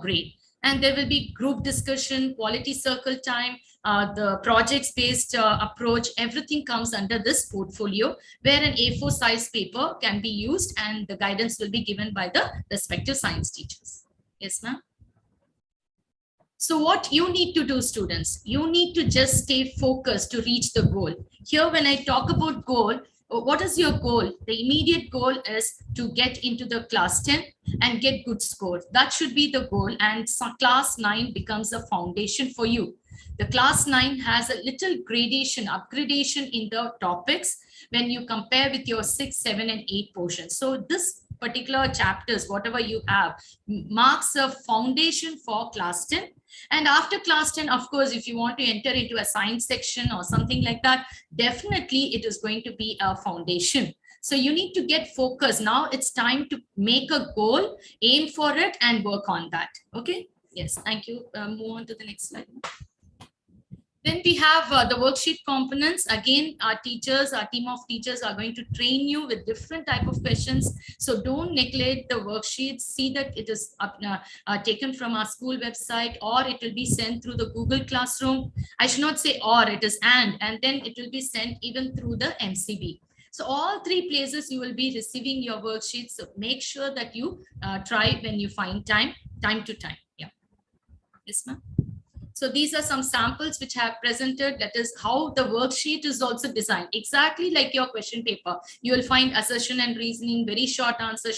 grade. And there will be group discussion, quality circle time, the projects based approach. Everything comes under this portfolio, where an A4 size paper can be used, and the guidance will be given by the respective science teachers. Yes, ma'am. So what you need to do, students, you need to just stay focused to reach the goal. Here, when I talk about goal, what is your goal? The immediate goal is to get into the class 10 and get good scores. That should be the goal, and class 9 becomes a foundation for you. The class 9 has a little gradation, upgradation in the topics when you compare with your 6, 7, and 8 portions. So this particular chapters, whatever you have, marks a foundation for class 10. And after class 10, of course, if you want to enter into a science section or something like that, definitely it is going to be a foundation. So you need to get focused. Now it's time to make a goal, aim for it, and work on that. Okay. Yes. Thank you. Move on to the next slide. Then we have the worksheet components. Again, our teachers, our team of teachers are going to train you with different type of questions. So don't neglect the worksheets. See that it is taken from our school website, or it will be sent through the Google Classroom. I should not say or, it is and then it will be sent even through the MCB. So all 3 places you will be receiving your worksheets. So make sure that you try when you find time to time. Yeah. Yes, ma'am. So these are some samples which I have presented. That is how the worksheet is also designed. Exactly like your question paper. You will find assertion and reasoning, very short answer,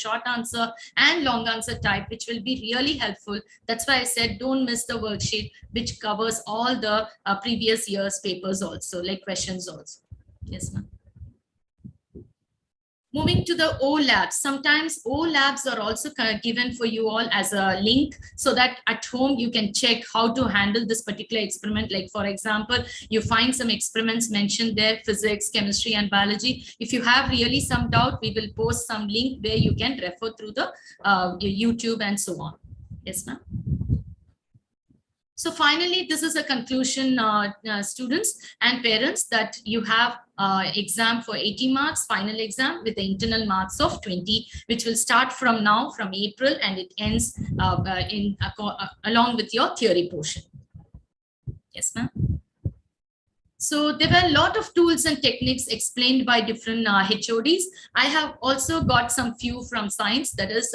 and long answer type, which will be really helpful. That's why I said don't miss the worksheet, which covers all the previous year's papers also, like questions also. Yes, ma'am. Moving to the O labs. Sometimes O labs are also given for you all as a link, so that at home you can check how to handle this particular experiment. Like for example, you find some experiments mentioned there, physics, chemistry, and biology. If you have really some doubt, we will post some link where you can refer through the YouTube and so on. Yes, ma'am. So finally, this is a conclusion, students and parents, that you have exam for 80 marks, final exam with the internal marks of 20, which will start from now, from April, and it ends along with your theory portion. Yes, ma'am. So there were a lot of tools and techniques explained by different HODs. I have also got some few from science. That is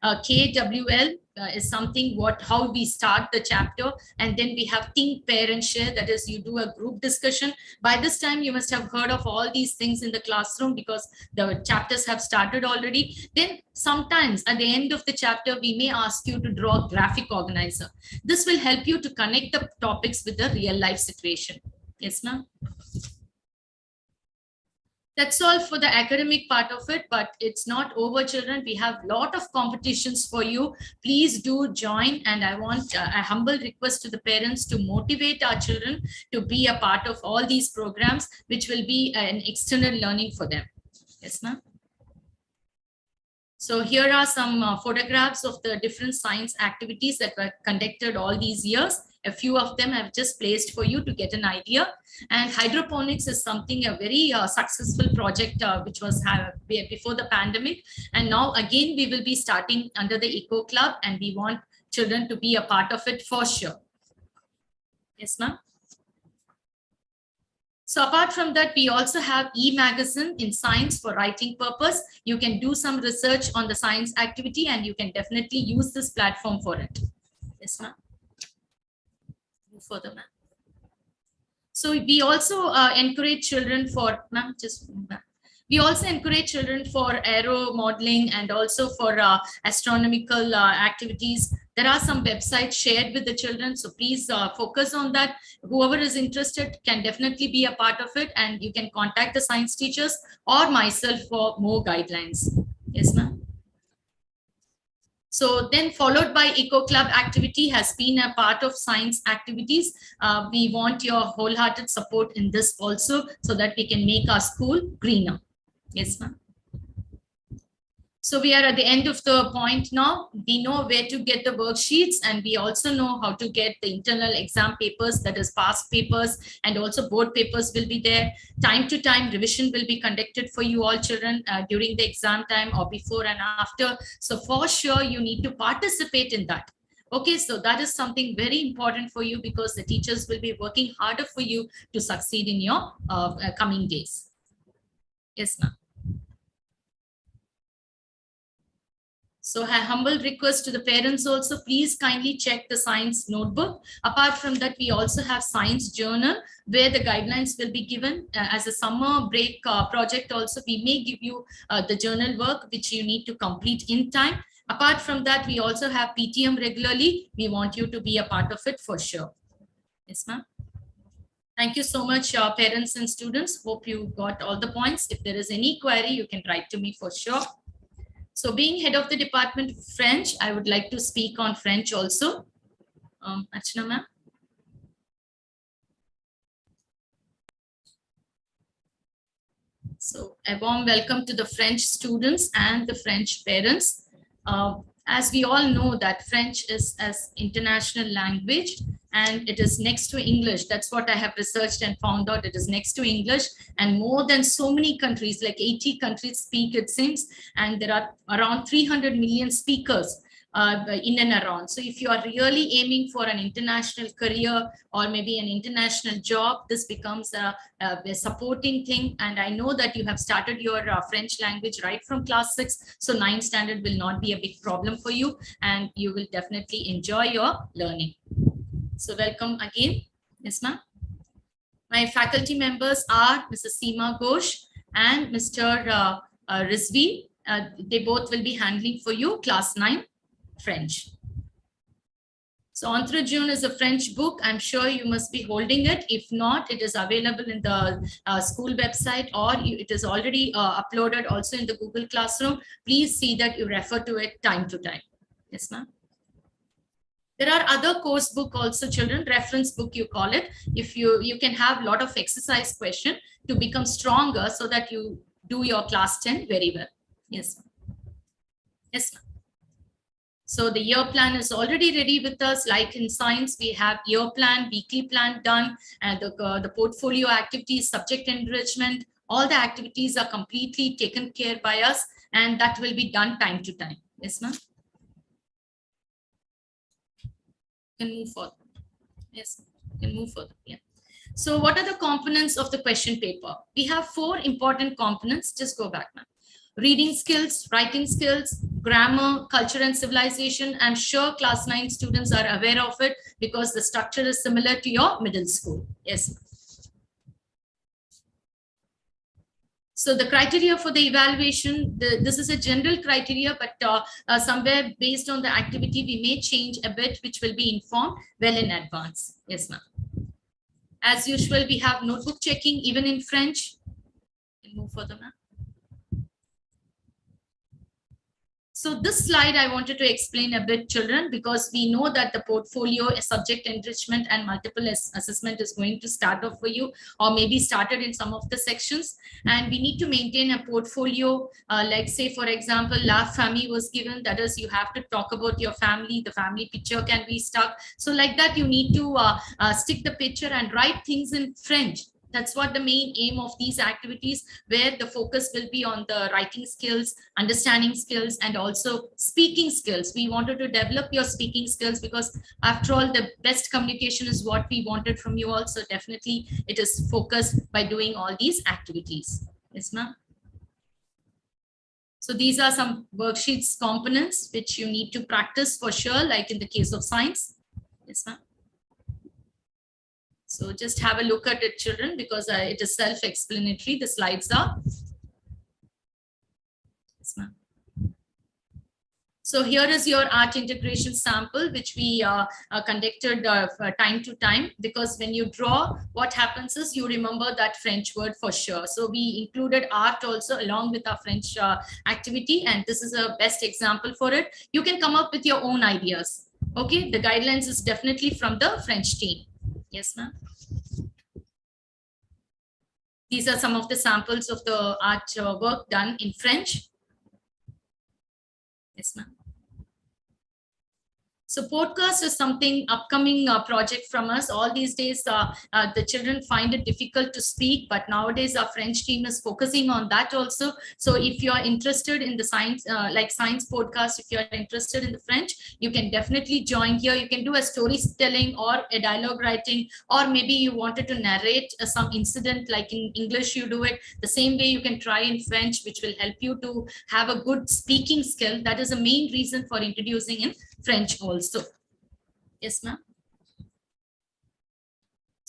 KWL is something how we start the chapter. And then we have think, pair, and share. That is, you do a group discussion. By this time, you must have heard of all these things in the classroom because the chapters have started already. Then sometimes at the end of the chapter, we may ask you to draw a graphic organizer. This will help you to connect the topics with the real life situation. Yes, ma'am. That's all for the academic part of it, but it's not over, children. We have a lot of competitions for you. Please do join. And I want a humble request to the parents to motivate our children to be a part of all these programs, which will be an external learning for them. Yes, ma'am. So here are some photographs of the different science activities that were conducted all these years. A few of them I've just placed for you to get an idea. And hydroponics is something, a very successful project which was before the pandemic. And now again, we will be starting under the Eco Club, and we want children to be a part of it for sure. Yes, ma'am. So apart from that, we also have e-magazine in science for writing purpose. You can do some research on the science activity, and you can definitely use this platform for it. Yes, ma'am. Move further, ma'am. So we also encourage children for, ma'am, just move back. We also encourage children for aero modeling and also for astronomical activities. There are some websites shared with the children, so please focus on that. Whoever is interested can definitely be a part of it, and you can contact the science teachers or myself for more guidelines. Yes, ma'am. So then followed by Eco Club activity has been a part of science activities. We want your wholehearted support in this also, so that we can make our school greener. Yes, ma'am. So we are at the end of the point now. We know where to get the worksheets, and we also know how to get the internal exam papers, that is past papers, and also board papers will be there. Time to time revision will be conducted for you all children during the exam time or before and after. So for sure, you need to participate in that. Okay, so that is something very important for you, because the teachers will be working harder for you to succeed in your coming days. Yes, ma'am. So a humble request to the parents also, please kindly check the science notebook. Apart from that, we also have science journal, where the guidelines will be given as a summer break project. Also, we may give you the journal work, which you need to complete in time. Apart from that, we also have PTM regularly. We want you to be a part of it for sure. Yes, ma'am. Thank you so much, parents and students. Hope you got all the points. If there is any query, you can write to me for sure. So being head of the Department of French, I would like to speak on French also. Archana ma'am. So a warm welcome to the French students and the French parents. As we all know that French is as international language and it is next to English. That's what I have researched and found out. It is next to English, and more than so many countries, like 80 countries speak, it seems, and there are around 300 million speakers in and around. So if you are really aiming for an international career or maybe an international job, this becomes a supporting thing. And I know that you have started your French language right from class 6. So 9th standard will not be a big problem for you, and you will definitely enjoy your learning. So welcome again, Ms. Ma'am. My faculty members are Mrs. Seema Ghosh and Mr. Rizvi. They both will be handling for you class 9 French. So Entre June is a French book. I'm sure you must be holding it. If not, it is available in the school website, or it is already uploaded also in the Google Classroom. Please see that you refer to it time to time. Yes, ma'am. There are other course book also, children, reference book you call it. If you can have a lot of exercise question to become stronger so that you do your class 10 very well. Yes, ma'am. Yes, ma'am. So the year plan is already ready with us. Like in science, we have year plan, weekly plan done, and the portfolio activities, subject enrichment, all the activities are completely taken care by us, and that will be done time to time. Yes, ma'am. Can move further. Yes, can move further. Yeah. So what are the components of the question paper? We have 4 important components. Just go back, ma'am. Reading skills, writing skills, grammar, culture and civilization. I'm sure class 9 students are aware of it because the structure is similar to your middle school. Yes. So the criteria for the evaluation, this is a general criteria, but somewhere based on the activity, we may change a bit, which will be informed well in advance. Yes, ma'am. As usual, we have notebook checking, even in French. Can move further, ma'am. So this slide I wanted to explain a bit, children, because we know that the portfolio, subject enrichment and multiple assessment is going to start off for you, or maybe started in some of the sections. And we need to maintain a portfolio, like say, for example, La Famille was given. That is, you have to talk about your family. The family picture can be stuck. So like that, you need to stick the picture and write things in French. That's what the main aim of these activities, where the focus will be on the writing skills, understanding skills, and also speaking skills. We wanted to develop your speaking skills because after all, the best communication is what we wanted from you all. So definitely it is focused by doing all these activities. Yes, ma'am. So these are some worksheets components which you need to practice for sure, like in the case of science. Yes, ma'am. So just have a look at it, children, because it is self-explanatory. The slides are. Yes, ma'am. So here is your art integration sample, which we conducted time to time, because when you draw, what happens is you remember that French word for sure. So we included art also along with our French activity, and this is a best example for it. You can come up with your own ideas. Okay, the guidelines is definitely from the French team. Yes, ma'am. These are some of the samples of the art work done in French. Yes, ma'am. So podcast is something upcoming project from us. All these days, the children find it difficult to speak, but nowadays our French team is focusing on that also. So if you are interested in the science, like science podcast, if you are interested in the French, you can definitely join here. You can do a storytelling or a dialogue writing, or maybe you wanted to narrate some incident like in English, you do it. The same way you can try in French, which will help you to have a good speaking skill. That is the main reason for introducing in French also. Yes, ma'am.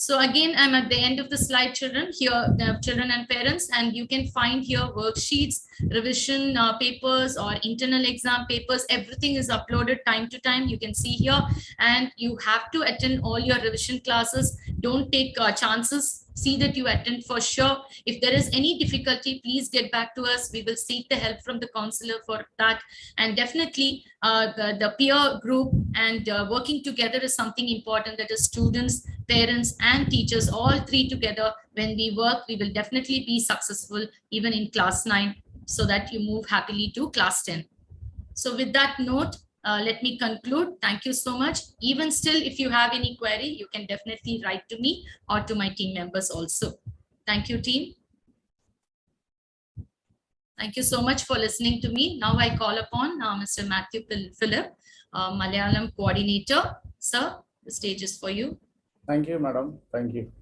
So again, I'm at the end of the slide, children. Here, the children and parents, and you can find here worksheets, revision papers, or internal exam papers. Everything is uploaded time to time. You can see here, and you have to attend all your revision classes. Don't take chances. See that you attend for sure. If there is any difficulty, please get back to us. We will seek the help from the counselor for that. And definitely the peer group and working together is something important, that is students, parents, and teachers, all three together. When we work, we will definitely be successful even in class 9, so that you move happily to class 10. So with that note, let me conclude. Thank you so much. Even still, if you have any query, you can definitely write to me or to my team members also. Thank you, team. Thank you so much for listening to me. Now I call upon Mr. Matthew Philip, Malayalam coordinator. Sir, the stage is for you. Thank you, madam. Thank you.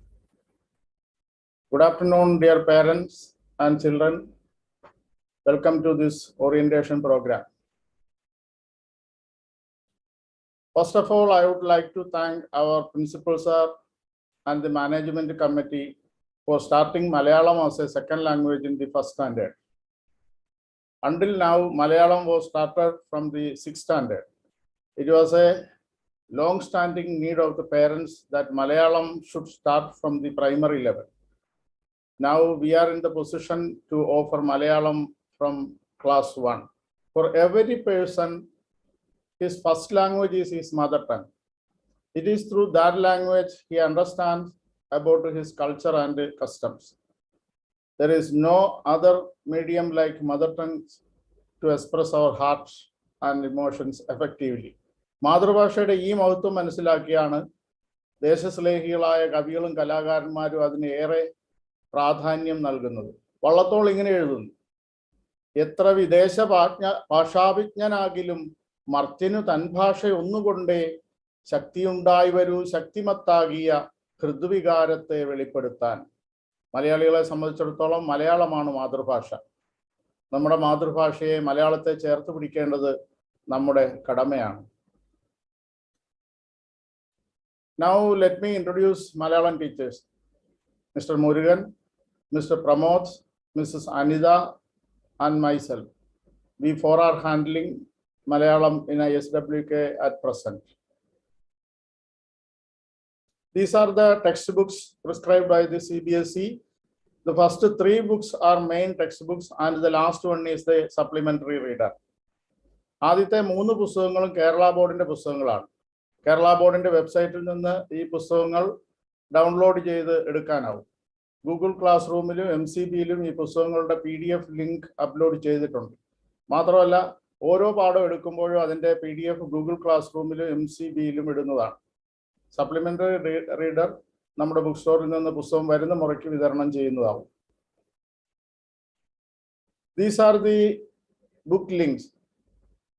Good afternoon, dear parents and children. Welcome to this orientation program. First of all, I would like to thank our principal sir and the management committee for starting Malayalam as a second language in the first standard. Until now, Malayalam was started from the 6th standard. It was a long-standing need of the parents that Malayalam should start from the primary level. Now we are in the position to offer Malayalam from class 1. For every person, his first language is his mother tongue. It is through that language he understands about his culture and customs. There is no other medium like mother tongue to express our hearts and emotions effectively. മാതൃഭാഷയുടെ ഈ മഹത്വം മനസ്സിലാക്കിയാണ് ദേശസ്നേഹികളായ കവികളും കലാകാരന്മാരും അതിന് ഏറെ പ്രാധാന്യം നൽകുന്നത്. വള്ളത്തോൾ ഇങ്ങനെ എഴുതുന്നു: എത്ര വിദേശ ഭാഷാവിജ്ഞനാകിലും മർത്യനു തൻ ഭാഷ ഒന്നുകൊണ്ടേ ശക്തിയുണ്ടായി വരൂ ശക്തിമത്താകിയ ഹൃദ്വികാരത്തെ വെളിപ്പെടുത്താൻ. മലയാളികളെ സംബന്ധിച്ചിടത്തോളം മലയാളമാണ് മാതൃഭാഷ. നമ്മുടെ മാതൃഭാഷയെ, മലയാളത്തെ ചേർത്ത് പിടിക്കേണ്ടത് നമ്മുടെ കടമയാണ്. Now let me introduce Malayalam teachers. Mr. Murugan, Mr. Pramod, Mrs. Anida, and myself. We four are handling Malayalam in SWK at present. These are the textbooks prescribed by the CBSE. The first 3 books are main textbooks and the last one is the supplementary reader. ആദ്യത്തെ 3 പുസ്തകങ്ങളും കേരള ബോർഡിന്റെ പുസ്തകങ്ങളാണ്. കേരള ബോർഡിന്റെ വെബ്സൈറ്റിൽ നിന്ന് ഈ പുസ്തകങ്ങൾ download ചെയ്ത് എടുക്കാനാവും. ഗൂഗിൾ ക്ലാസ് റൂമിലും MCBയിലും ഈ പുസ്തകങ്ങളുടെ PDF ലിങ്ക് അപ്ലോഡ് ചെയ്തിട്ടുണ്ട്. മാത്രമല്ല, ഓരോ പാഠം എടുക്കുമ്പോഴും അതിന്റെ PDF ഗൂഗിൾ ക്ലാസ് റൂമിലും MCBയിലും ഇടുന്നതാണ്. സപ്ലിമെന്ററി റീഡർ നമ്മുടെ ബുക്ക് സ്റ്റോറിൽ നിന്ന് പുസ്തകം വരുന്ന മുറയ്ക്ക് വിതരണം ചെയ്യുന്നതാവും. These are the book links.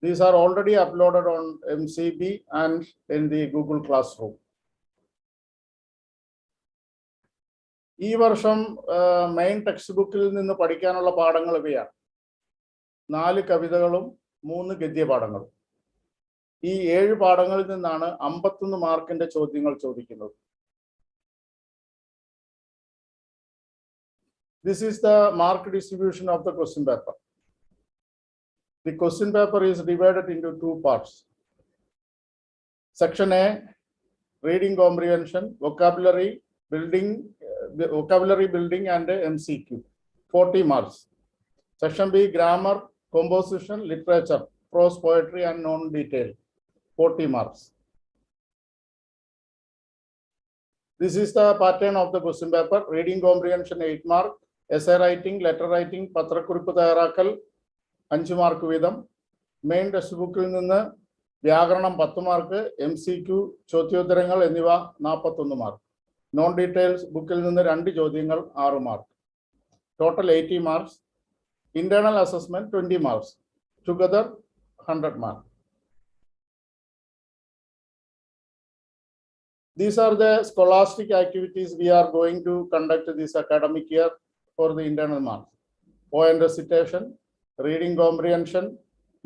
These are already uploaded on MCB and in the Google Classroom. ഈ വർഷം മെയിൻ ടെക്സ്റ്റ് ബുക്കിൽ നിന്ന് പഠിക്കാനുള്ള പാഠങ്ങൾ ഇവയാണ്: 4 കവിതകളും 3 ഗദ്യപാഠങ്ങളും. ഈ 7 പാഠങ്ങളിൽ നിന്നാണ് 51 മാർക്കിന്റെ ചോദ്യങ്ങൾ ചോദിക്കുന്നത്. This is the mark distribution of the question paper. The question paper is divided into 2 parts. Section A, reading comprehension, vocabulary building and MCQ, 40 marks. Section B, grammar, composition, literature, prose, poetry and non-detail, 40 marks. This is the pattern of the question paper. Reading comprehension 8 mark, essay writing, letter writing, പത്രക്കുറിപ്പ് തയ്യാറാക്കൽ 5 mark വീതം. Main text ബുക്കിൽ നിന്ന് വ്യാകരണം 10 mark, MCQ ചോദ്യോത്തരങ്ങൾ എന്നിവ 41 mark. Non details ബുക്കിൽ നിന്ന് 2 ചോദ്യങ്ങൾ 6 mark. Total 80 marks. Internal assessment 20 marks. Together 100 mark. These are the scholastic activities we are going to conduct this academic year for the internal marks: poem recitation, reading comprehension,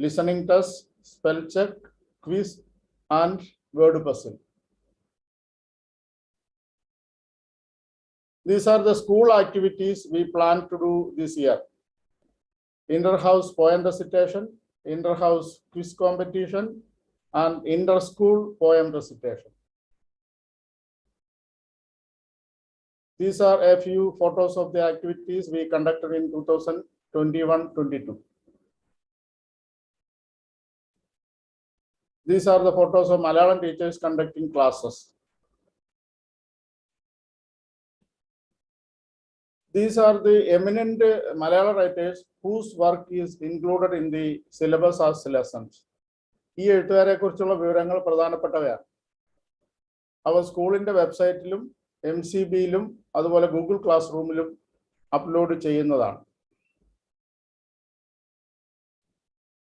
listening test, spell check, quiz, and word puzzle. These are the school activities we plan to do this year. Inter-house poem recitation, inter-house quiz competition, and inter-school poem recitation. These are a few photos of the activities we conducted in 2021-22. These are the photos of Malayalam teachers conducting classes. These are the eminent Malayalam writers whose work is included in the syllabus as lessons. ഈ എഴുത്തുകാരെ കുറിച്ചുള്ള വിവരങ്ങൾ പ്രധാനപ്പെട്ടവയാണ്. അവ സ്കൂളിന്റെ വെബ്സൈറ്റിലും MCBയിലും അതുപോലെ Google class റൂമിലും upload ചെയ്യുന്നതാണ്.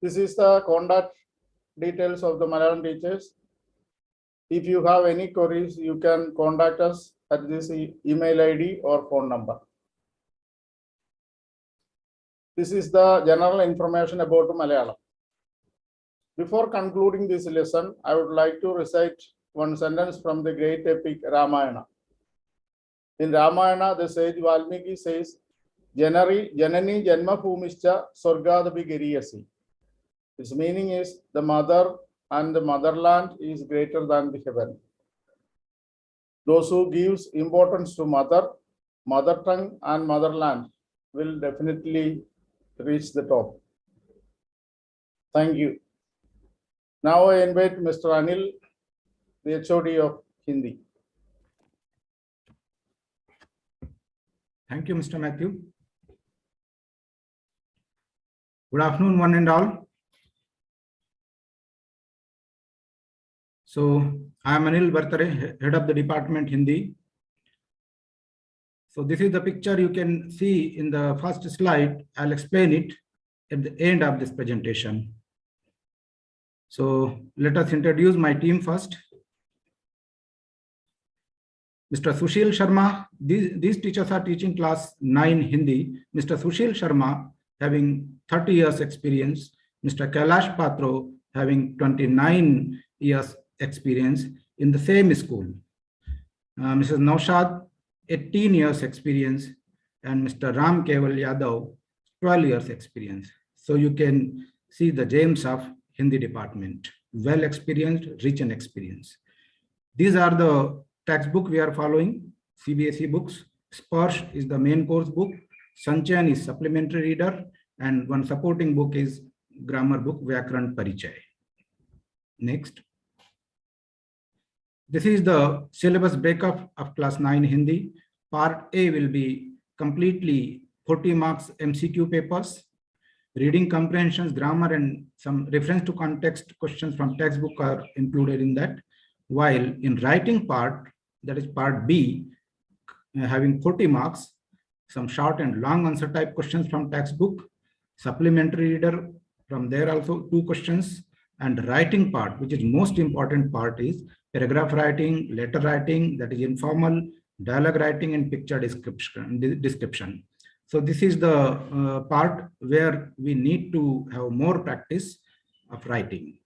This is the contact details of the Malayalam teachers. If you have any queries, you can contact us at this email ID or phone number. This is the general information about Malayalam. Before concluding this lesson, I would like to recite one sentence from the great epic Ramayana. In Ramayana, the sage Valmiki says, Janani Janma Bhumischa Swargadabhi Giriyasi. Its meaning is the mother and the motherland is greater than the heaven. Those who gives importance to mother tongue and motherland will definitely reach the top. Thank you. Now I invite Mr. Anil, the HOD of Hindi. Thank you, Mr. Matthew. Good afternoon, one and all. So I am Anil Bartare, head of the department Hindi. So this is the picture you can see in the first slide. I'll explain it at the end of this presentation. So let us introduce my team first. Mr. Sushil Sharma, these teachers are teaching class 9 Hindi. Mr. Sushil Sharma having 30 years experience. Mr. Kailash Patro having 29 years experience in the same school. Mrs. Naushad, 18 years experience, and Mr. Ram Keval Yadav, 12 years experience. So you can see the gems of Hindi department, well experienced, rich in experience. These are the textbook we are following, CBSE books. Sparsh is the main course book, Sanchayan is supplementary reader, and one supporting book is grammar book, Vyakaran Parichay. Next. This is the syllabus breakup of class 9 Hindi. Part A will be completely 40 marks MCQ papers. Reading comprehensions, grammar, and some reference to context questions from textbook are included in that. While in writing part, that is part B, having 40 marks, some short and long answer type questions from textbook, supplementary reader, from there also 2 questions, and writing part, which is most important part, is paragraph writing, letter writing, that is informal, dialogue writing, and picture description. So this is the part where we need to have more practice of writing.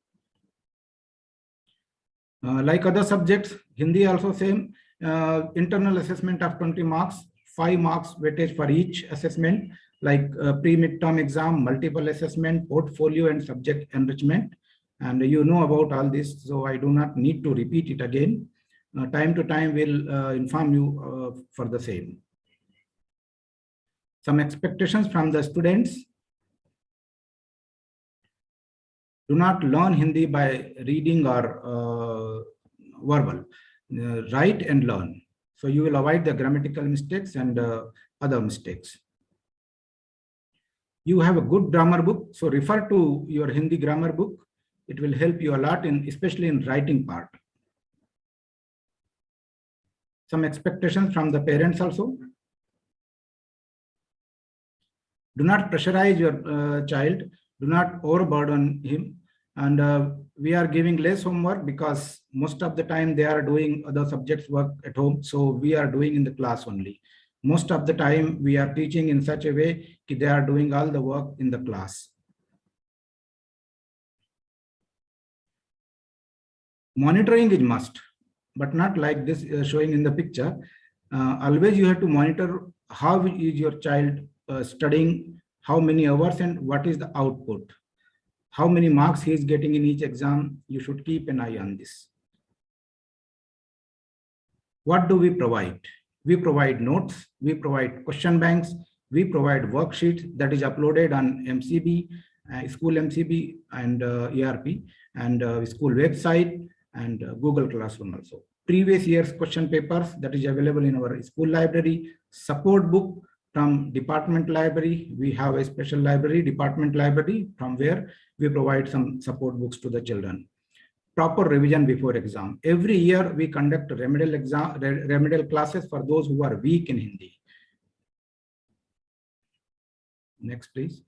Like other subjects, Hindi also same, internal assessment of 20 marks, 5 marks weightage for each assessment, like pre-midterm exam, multiple assessment, portfolio, and subject enrichment. And you know about all this, so I do not need to repeat it again. Time to time we'll inform you for the same. Some expectations from the students. Do not learn Hindi by reading or verbal. Write and learn. So you will avoid the grammatical mistakes and other mistakes. You have a good grammar book, so refer to your Hindi grammar book. It will help you a lot, especially in writing part. Some expectations from the parents also. Do not pressurize your child. Do not overburden him. And we are giving less homework because most of the time they are doing other subjects work at home. So we are doing in the class only. Most of the time we are teaching in such a way that they are doing all the work in the class. Monitoring is must, but not like this showing in the picture. always you have to monitor how is your child studying, how many hours and what is the output, how many marks he is getting in each exam. You should keep an eye on this. What do we provide? We provide notes, we provide question banks, we provide worksheets that is uploaded on MCB, school MCB and ERP and school website and Google Classroom also. Previous year's question papers that is available in our school library, support book from department library. We have a special library, department library, from where we provide some support books to the children. Proper revision before exam. Every year we conduct remedial classes for those who are weak in Hindi. Next, please.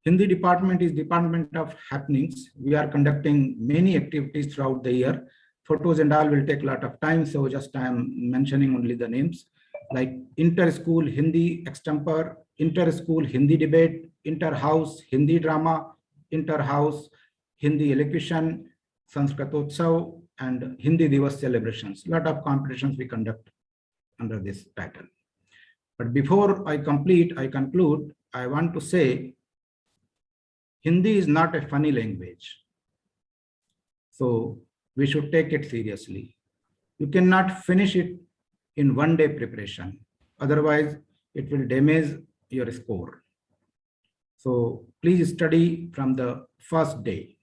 Hindi department is department of happenings. We are conducting many activities throughout the year. Photos and all will take a lot of time, so just I am mentioning only the names, like inter-school Hindi extemper, inter-school Hindi debate, inter-house Hindi drama, inter-house Hindi elocution, Sanskritotsav, and Hindi Divas celebrations. A lot of competitions we conduct under this title. But before I conclude, I want to say Hindi is not a funny language. So we should take it seriously. You cannot finish it in one day preparation. Otherwise, it will damage your score. So please study from the first day.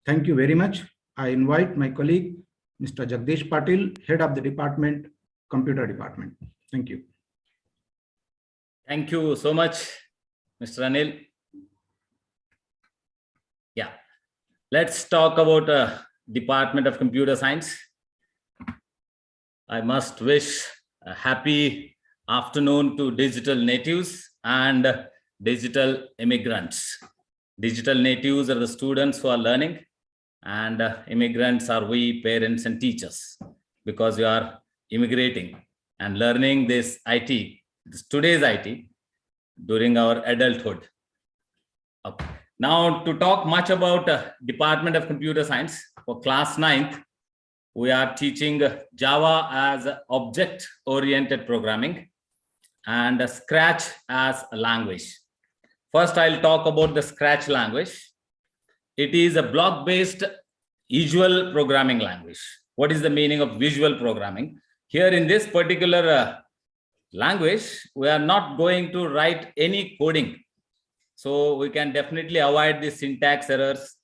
Thank you very much. I invite my colleague, Mr. Jagdish Patil, head of the department, computer department. Thank you. Thank you so much, Mr. Anil. Yeah, let's talk about Department of Computer Science. I must wish a happy afternoon to digital natives and digital immigrants. Digital natives are the students who are learning, and immigrants are we, parents and teachers, because we are immigrating and learning this IT, today's IT, during our adulthood. Okay. Now, to talk much about Department of Computer Science, for class 9th, we are teaching Java as object-oriented programming and Scratch as a language. First, I'll talk about the Scratch language. It is a block-based visual programming language. What is the meaning of visual programming? Here in this particular language, we are not going to write any coding. So we can definitely avoid the syntax errors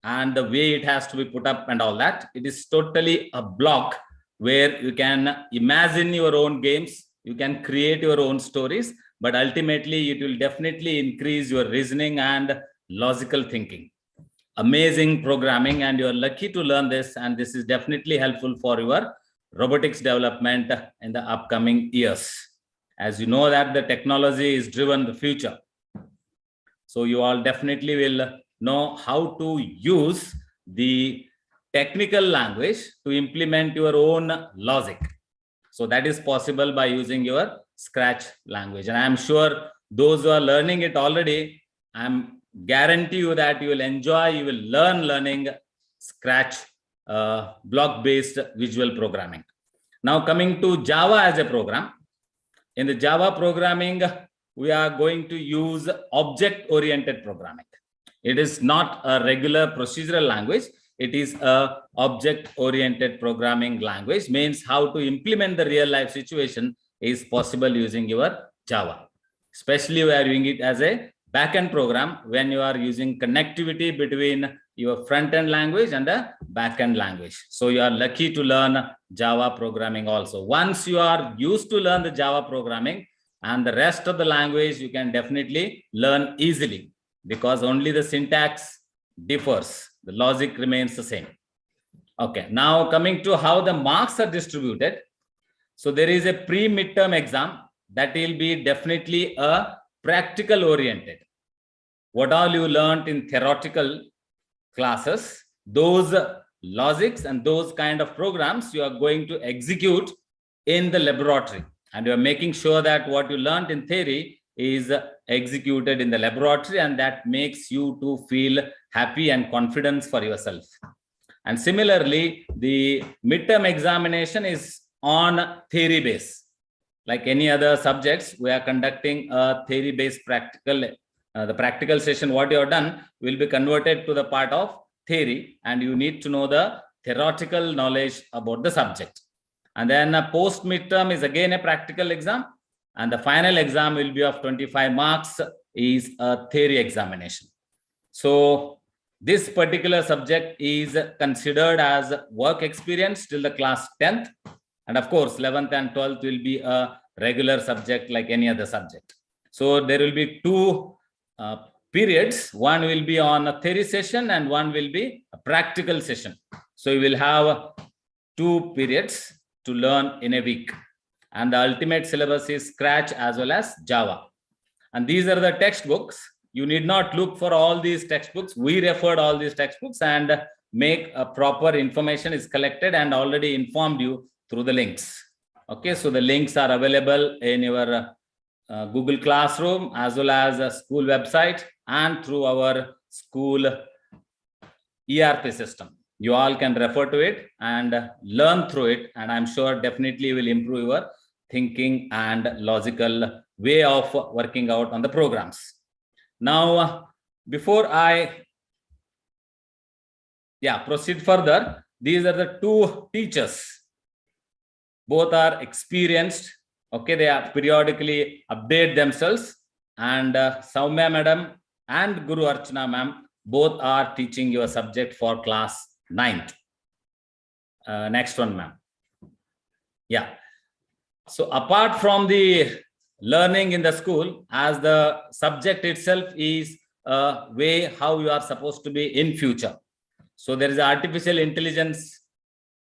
and the way it has to be put up and all that. It is totally a block where you can imagine your own games, you can create your own stories, but ultimately it will definitely increase your reasoning and logical thinking. Amazing programming, and you are lucky to learn this, and this is definitely helpful for your robotics development in the upcoming years. As you know that the technology is driven the future. So you all definitely will know how to use the technical language to implement your own logic. So that is possible by using your Scratch language. And I'm sure those who are learning it already, I'm guarantee you that you will enjoy, you will learning Scratch block-based visual programming. Now coming to Java as a program. In the Java programming, we are going to use object-oriented programming. It is not a regular procedural language. It is a object-oriented programming language, means how to implement the real-life situation is possible using your Java. Especially we are doing it as a backend program when you are using connectivity between your front-end language and the backend language. So you are lucky to learn Java programming also. Once you are used to learn the Java programming, and the rest of the language you can definitely learn easily, because only the syntax differs. The logic remains the same. Okay, now coming to how the marks are distributed. So there is a pre-midterm exam that will be definitely a practical oriented. What all you learned in theoretical classes, those logics and those kind of programs you are going to execute in the laboratory. And you are making sure that what you learned in theory is executed in the laboratory, and that makes you to feel happy and confidence for yourself. And similarly, the midterm examination is on theory base. Like any other subjects, we are conducting a theory-based practical. The practical session, what you have done, will be converted to the part of theory, and you need to know the theoretical knowledge about the subject. And then a post midterm is again a practical exam, and the final exam will be of 25 marks, is a theory examination. So this particular subject is considered as work experience till the class 10th. And of course, 11th and 12th will be a regular subject like any other subject. So there will be two periods. One will be on a theory session and one will be a practical session. So you will have 2 periods to learn in a week. And the ultimate syllabus is Scratch as well as Java. And these are the textbooks. You need not look for all these textbooks. We referred all these textbooks, and make a proper information is collected and already informed you through the links. Okay, so the links are available in your Google Classroom as well as a school website and through our school ERP system. You all can refer to it and learn through it, and I'm sure definitely will improve your thinking and logical way of working out on the programs. Now, before I proceed further, these are the 2 teachers. Both are experienced. Okay, they are periodically update themselves, and Soumya madam and Guru Archana ma'am both are teaching your subject for class 9th. Next one, ma'am. Yeah. So apart from the learning in the school, as the subject itself is a way how you are supposed to be in future. So there is artificial intelligence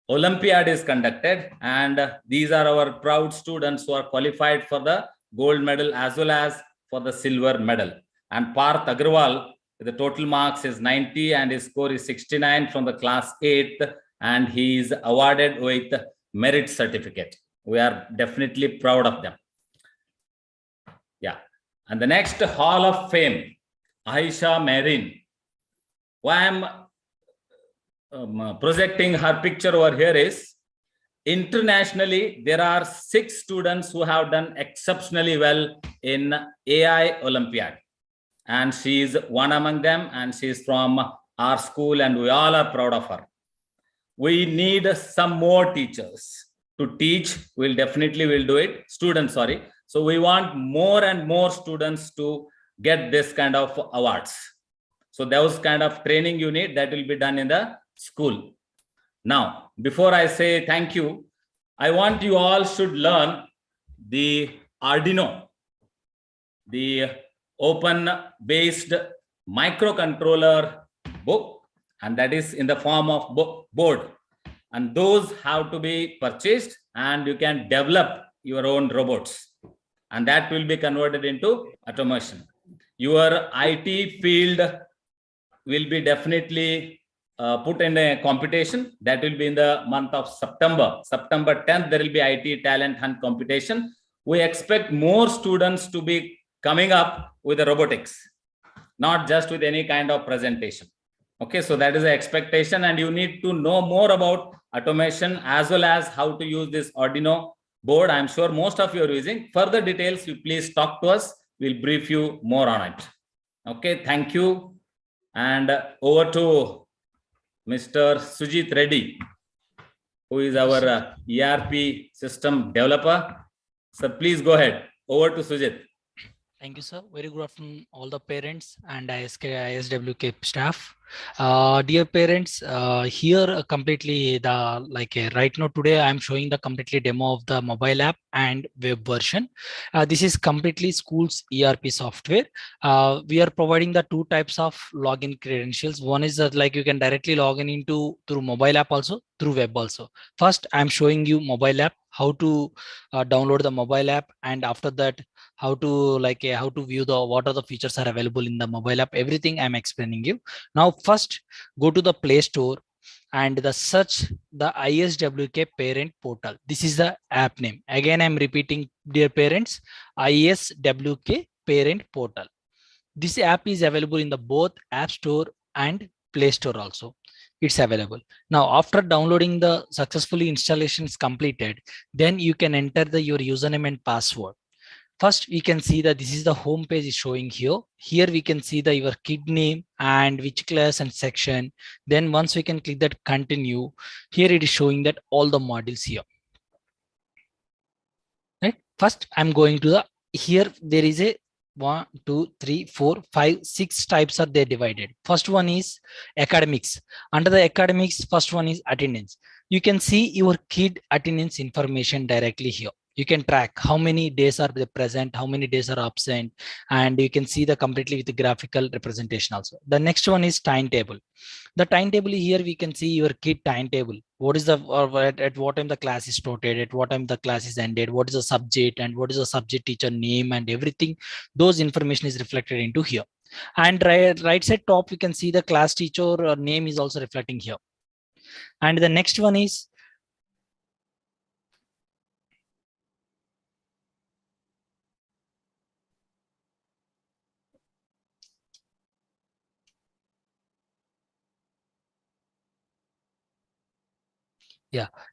Olympiad is conducted, and these are our proud students who are qualified for the gold medal as well as for the silver medal. And Parth Agarwal, the total marks is 90 and his score is 69 from the class 8th, and he is awarded with merit certificate. We are definitely proud of them. Yeah. And the next Hall of Fame, Aisha Marin, who I am projecting her picture over here is, internationally, there are 6 students who have done exceptionally well in AI Olympiad. And she is one among them, and she is from our school, and we all are proud of her. We need some more teachers to teach. We'll definitely will do it. Students, sorry. So we want more and more students to get this kind of awards. So those kind of training you need, that will be done in the school. Now, before I say thank you, I want you all should learn the Arduino, the open-based microcontroller book, and that is in the form of board. And those have to be purchased, and you can develop your own robots, and that will be converted into automation. Your IT field will be definitely put in a competition that will be in the month of September. September 10th, there will be IT talent hunt competition. We expect more students to be coming up with the robotics, not just with any kind of presentation. Okay, so that is the expectation, and you need to know more about automation as well as how to use this Arduino board. I'm sure most of you are using. Further details, you please talk to us. We'll brief you more on it. Okay, thank you. And over to Mr. Sujit Reddy, who is our ERP system developer. Sir, please go ahead. Over to Sujit. Thank you, sir. Very good afternoon, all the parents and ISWK staff. Dear parents, here completely right now today I'm showing the completely demo of the mobile app and web version. This is completely school's ERP software. We are providing the 2 types of login credentials. One is that you can directly log in through mobile app, also through web also. First, I'm showing you mobile app, how to download the mobile app, and after that how to view what are the features are available in the mobile app. Everything I'm explaining you. Now first, go to the Play Store and search the ISWK parent portal. This is the app name. Again, I'm repeating, dear parents, ISWK parent portal. This app is available in the both App Store and Play Store also. it's available. Now, after downloading the successfully installation is completed, then you can enter your username and password. First, we can see that this is the home page is showing here. Here we can see your kid name and which class and section. Then once we can click that continue, here it is showing that all the modules here. Right. First, I'm going to the, here there is a 1, 2, 3, 4, 5, 6 types are they divided. First one is academics. Under the academics, first one is attendance. You can see your kid attendance information directly here. You can track how many days are they present, how many days are absent, and you can see the completely with the graphical representation also. The next one is timetable. The timetable here, we can see your kid timetable. What is the, or at what time the class is started, at what time the class is ended, what is the subject, and what is the subject teacher name, and everything. Those information is reflected into here. And right side top, we can see the class teacher name is also reflecting here. And the next one is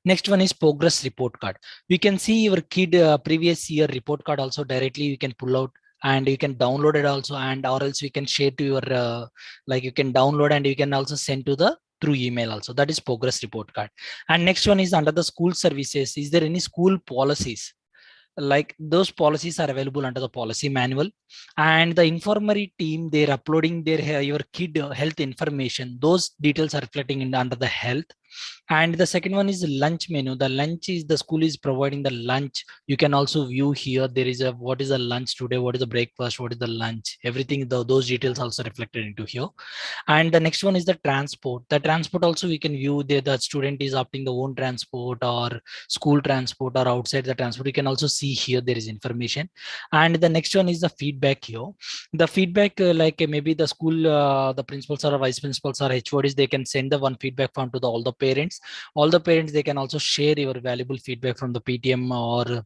next one is progress report card. We can see your kid previous year report card also directly you can pull out, and you can download it also, and or else we can share to your like you can download and you can also send to the through email also. That is progress report card. And next one is under the school services. Is there any school policies? Like those policies are available under the policy manual, and the infirmary team, they're uploading their your kid health information. Those details are reflecting in under the health. And the second one is the lunch menu. The lunch is the school is providing the lunch. You can also view here. There is a what is the lunch today, what is the breakfast, what is the lunch, everything. Those details also reflected into here. And the next one is the transport. The transport also we can view there. The student is opting the own transport or school transport or outside the transport. You can also see here there is information. And the next one is the feedback here. The feedback like maybe the school, the principals or vice principals or HODs, they can send the one feedback form to the all the parents. All the parents, they can also share your valuable feedback from the PTM or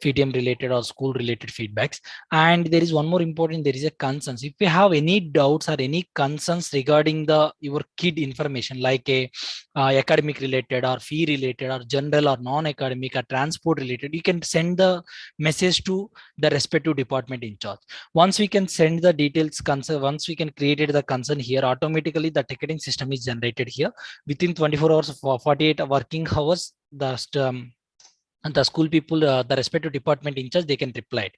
PTM related or school related feedbacks. And there is one more important, there is a concerns. If you have any doubts or any concerns regarding the your kid information, like a academic related or fee related or general or non-academic or transport related, you can send the message to the respective department in charge. Once we can send the details concern, once we can create the concern here, automatically the ticketing system is generated here within 24 hours, 48 working hours. The school people, the respective department in charge, they can reply it.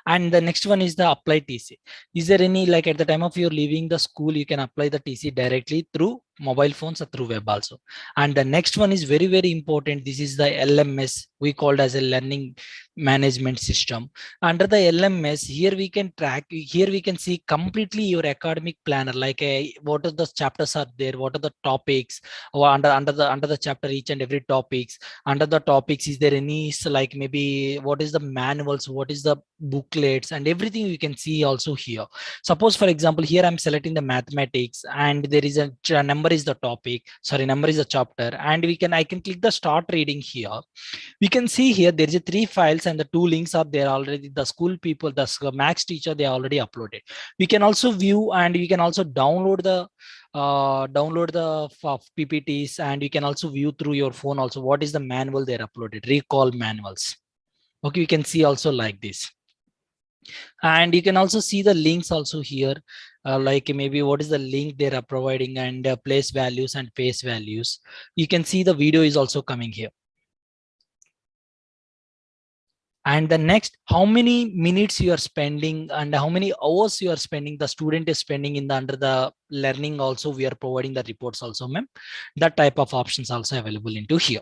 And the next one is the apply TC. Is there any, like at the time of your leaving the school, you can apply the TC directly through mobile phones or through web also. And the next one is very, very important. This is the LMS, we called as a learning management system. Under the LMS, here we can track, here we can see completely your academic planner, like what are the chapters are there, what are the topics, or under the chapter, each and every topics. Under the topics, is there any, so like maybe what is the manuals, what is the booklets, and everything you can see also here. Suppose for example, here I'm selecting the mathematics, and there is a number is the topic, sorry, number is the chapter, and I can click the start reading here. We can see here there is a 3 files and the 2 links are there already. The school people, the max teacher, they already uploaded. We can also view, and you can also download the PPTs, and you can also view through your phone also what is the manual they're uploaded, recall manuals. Okay, you can see also like this. And you can also see the links also here, like maybe what is the link they are providing, and place values and face values. You can see the video is also coming here. And the next, how many minutes you are spending and how many hours you are spending, the student is spending in the under the learning also, we are providing the reports also, ma'am. That type of options also available into here.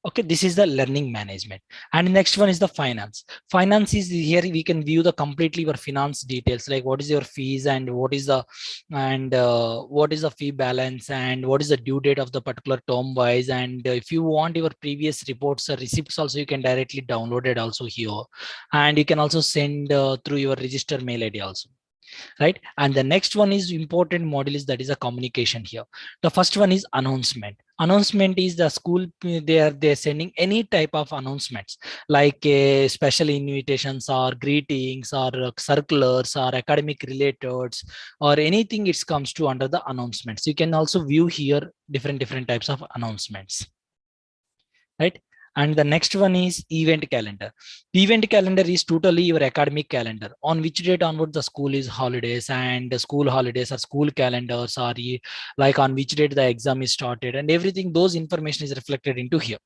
Okay, this is the learning management. And next one is the finance. Finance is here, we can view the completely your finance details, like what is your fees and what is the fee balance and what is the due date of the particular term wise. And if you want your previous reports or receipts also, you can directly download it also here. And you can also send through your register mail ID also. right? And the next one is important module is that is a communication here. The first one is announcement. Announcement is the school, they're sending any type of announcements like special invitations or greetings or circulars or academic related or anything it comes to under the announcements. You can also view here different types of announcements, right? And the next one is event calendar. Event calendar is totally your academic calendar, on which date onward the school is holidays, and the school holidays or school calendars are like on which date the exam is started, and everything, those information is reflected into here.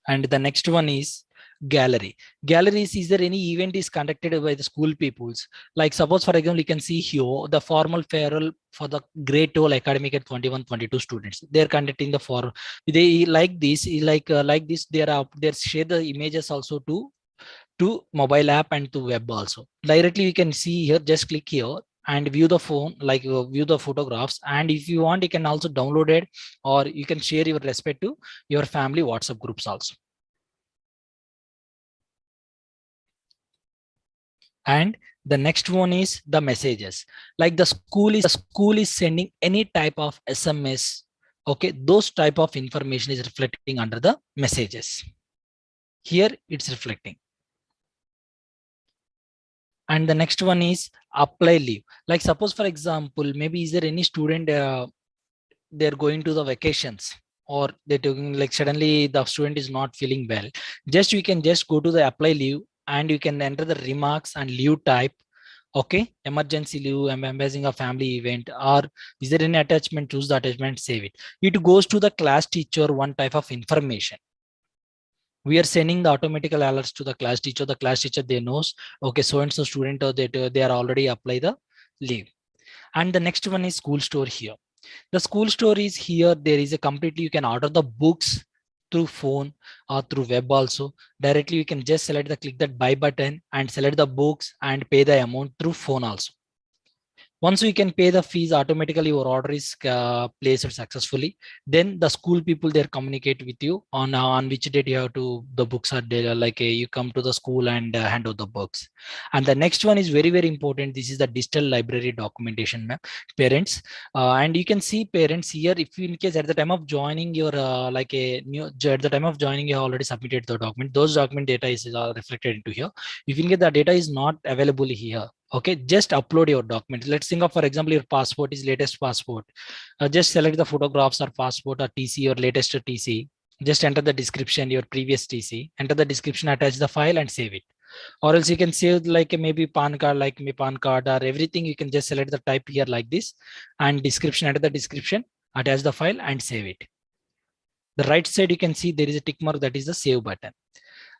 And the next one is gallery. Galleries, is there any event is conducted by the school peoples? Like suppose for example, you can see here the formal farewell for the grade 12 academic at 21-22 students. They're conducting the for they like this, like this. They share the images also to mobile app and to web also. Directly you can see here. Just click here and view the phone, like view the photographs. And if you want, you can also download it, or you can share your respect to your family WhatsApp groups also. And the next one is the messages. Like the school is sending any type of SMS. Okay, those type of information is reflecting under the messages. Here it's reflecting. And the next one is apply leave. Like suppose for example, maybe is there any student they're going to the vacations, or they're talking like suddenly the student is not feeling well. Just you can just go to the apply leave and you can enter the remarks and leave type. Okay, emergency leave, I'm embracing a family event, or is there any attachment? Choose the attachment, save it. It goes to the class teacher, one type of information. We are sending the automatical alerts to the class teacher. The class teacher, they knows, okay, so and so student, they are already apply the leave. And the next one is school store here. The school store is here. There is a completely, you can order the books through phone or through web also. Directly you can just select the click that buy button and select the books and pay the amount through phone also. Once you can pay the fees, automatically your order is placed successfully. Then the school people, they communicate with you on which date you have to, the books are there, like you come to the school and hand out the books. And the next one is very, very important. This is the digital library documentation, parents. And you can see parents here, if you in case at the time of joining your at the time of joining, you have already submitted the document. Those document data is reflected into here. If you get the data is not available here, okay, just upload your document. Let's think of, for example, your passport is latest passport. Just select the photographs or passport or TC or latest TC. Just enter the description, your previous TC, enter the description, attach the file and save it. Or else you can save like maybe PAN card, like me PAN card or everything. You can just select the type here like this and description, enter the description, attach the file and save it. The right side, you can see there is a tick mark, that is the save button.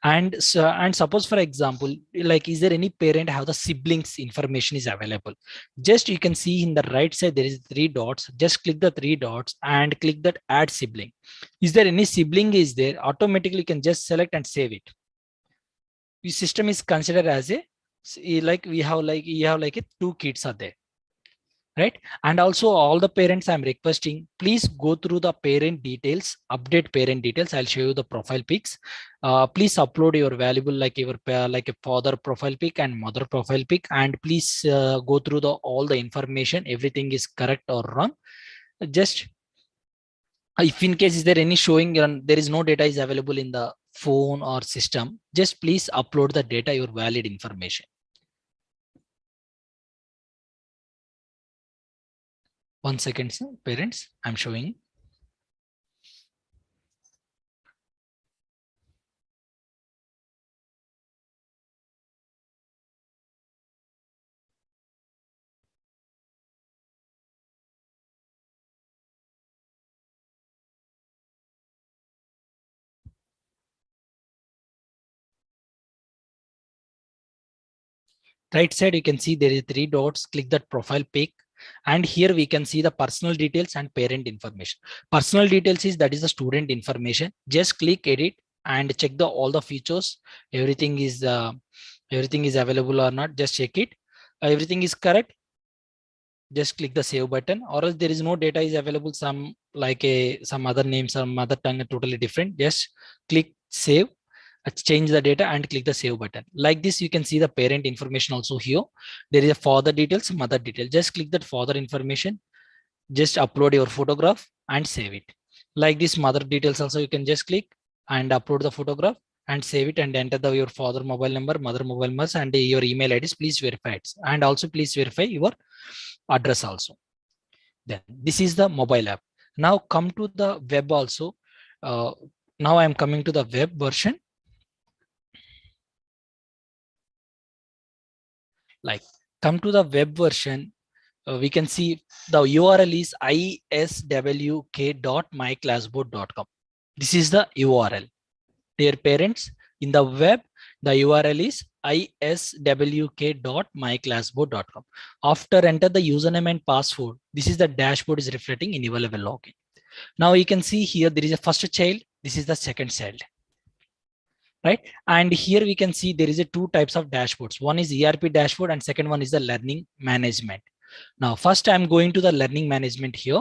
And suppose for example, like is there any parent have the siblings information is available? Just you can see in the right side there is 3 dots. Just click the 3 dots and click that add sibling. Is there any sibling is there? Automatically you can just select and save it. The system is considered as a like we have like you have like 2 kids are there, right? And also all the parents, I'm requesting, please go through the parent details, update parent details. I'll show you the profile pics. Please upload your valuable, like your like a father profile pic and mother profile pic, and please go through the all the information, everything is correct or wrong. Just if in case is there any showing there is no data is available in the phone or system, just please upload the data, your valid information. One second, sir. Parents, I'm showing. Right side, you can see there is 3 dots. Click that profile pic. And here we can see the personal details and parent information. Personal details is that is the student information. Just click edit and check the all the features. Everything is available or not. Just check it. Everything is correct. Just click the save button, or else there is no data is available. Some like some other name, some mother tongue totally different. Just click save. change the data and click the save button. Like this, you can see the parent information also here. There is a father details, mother detail. Just click that father information, just upload your photograph and save it. Like this mother details also, you can just click and upload the photograph and save it and enter your father mobile number, mother mobile number, and your email IDs. Please verify it. And also please verify your address also. Then this is the mobile app. Now come to the web also. Now I am coming to the web version. Like come to the web version, we can see the URL is iswk.myclassboard.com. This is the URL. Dear parents, in the web, the URL is iswk.myclassboard.com. After enter the username and password, this is the dashboard is reflecting in your level login. Now you can see here there is a first child. This is the second child. Right, and here we can see there is a two types of dashboards. One is ERP dashboard and second one is the learning management. Now first I'm going to the learning management here.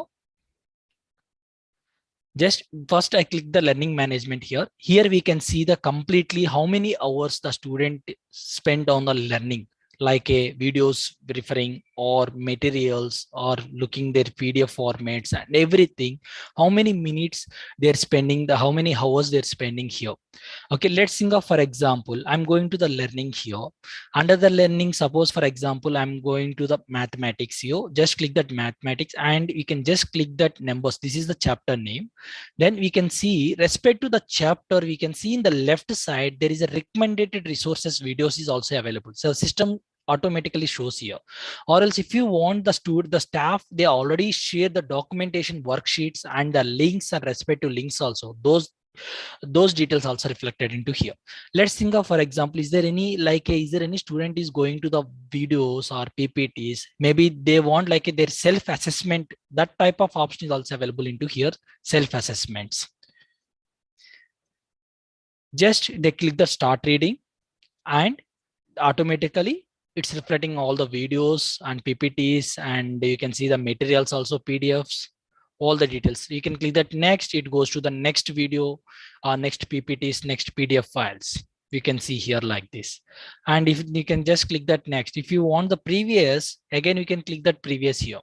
Just first I click the learning management here. Here we can see the completely how many hours the student spent on the learning, like a videos referring or materials or looking their PDF formats and everything, how many minutes they're spending, how many hours they're spending here. Okay, let's think of, for example, I'm going to the learning here. Under the learning, suppose for example, I'm going to the mathematics here. Just click that mathematics and we can just click that numbers. This is the chapter name. Then we can see respect to the chapter, we can see in the left side, there is a recommended resources videos is also available. So system automatically shows here. Or else if you want the staff, they already share the documentation worksheets and the links and respect to links also. Those details also reflected into here. Let's think of, for example, is there any student is going to the videos or PPTs, maybe they want like their self-assessment, that type of option is also available into here, self-assessments. Just they click the start reading and automatically it's reflecting all the videos and PPTs, and you can see the materials also, PDFs, all the details. You can click that next, it goes to the next video, next PPTs, next PDF files. We can see here like this. And if you can just click that next, if you want the previous, again, you can click that previous here.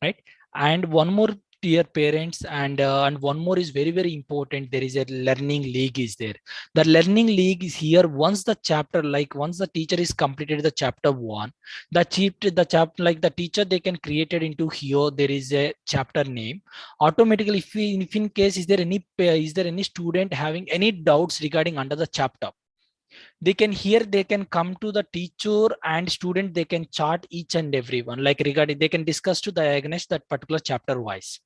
Right. And one more, dear parents, and one more is very, very important. There is a learning league is there. The learning league is here. Once the chapter, like once the teacher is completed the chapter 1, the chapter, like the teacher, they can create it into here. There is a chapter name. Automatically, if in case is there any student having any doubts regarding under the chapter, they can come to the teacher and student, they can chart each and every one, like regarding they can discuss to diagnose that particular chapter wise.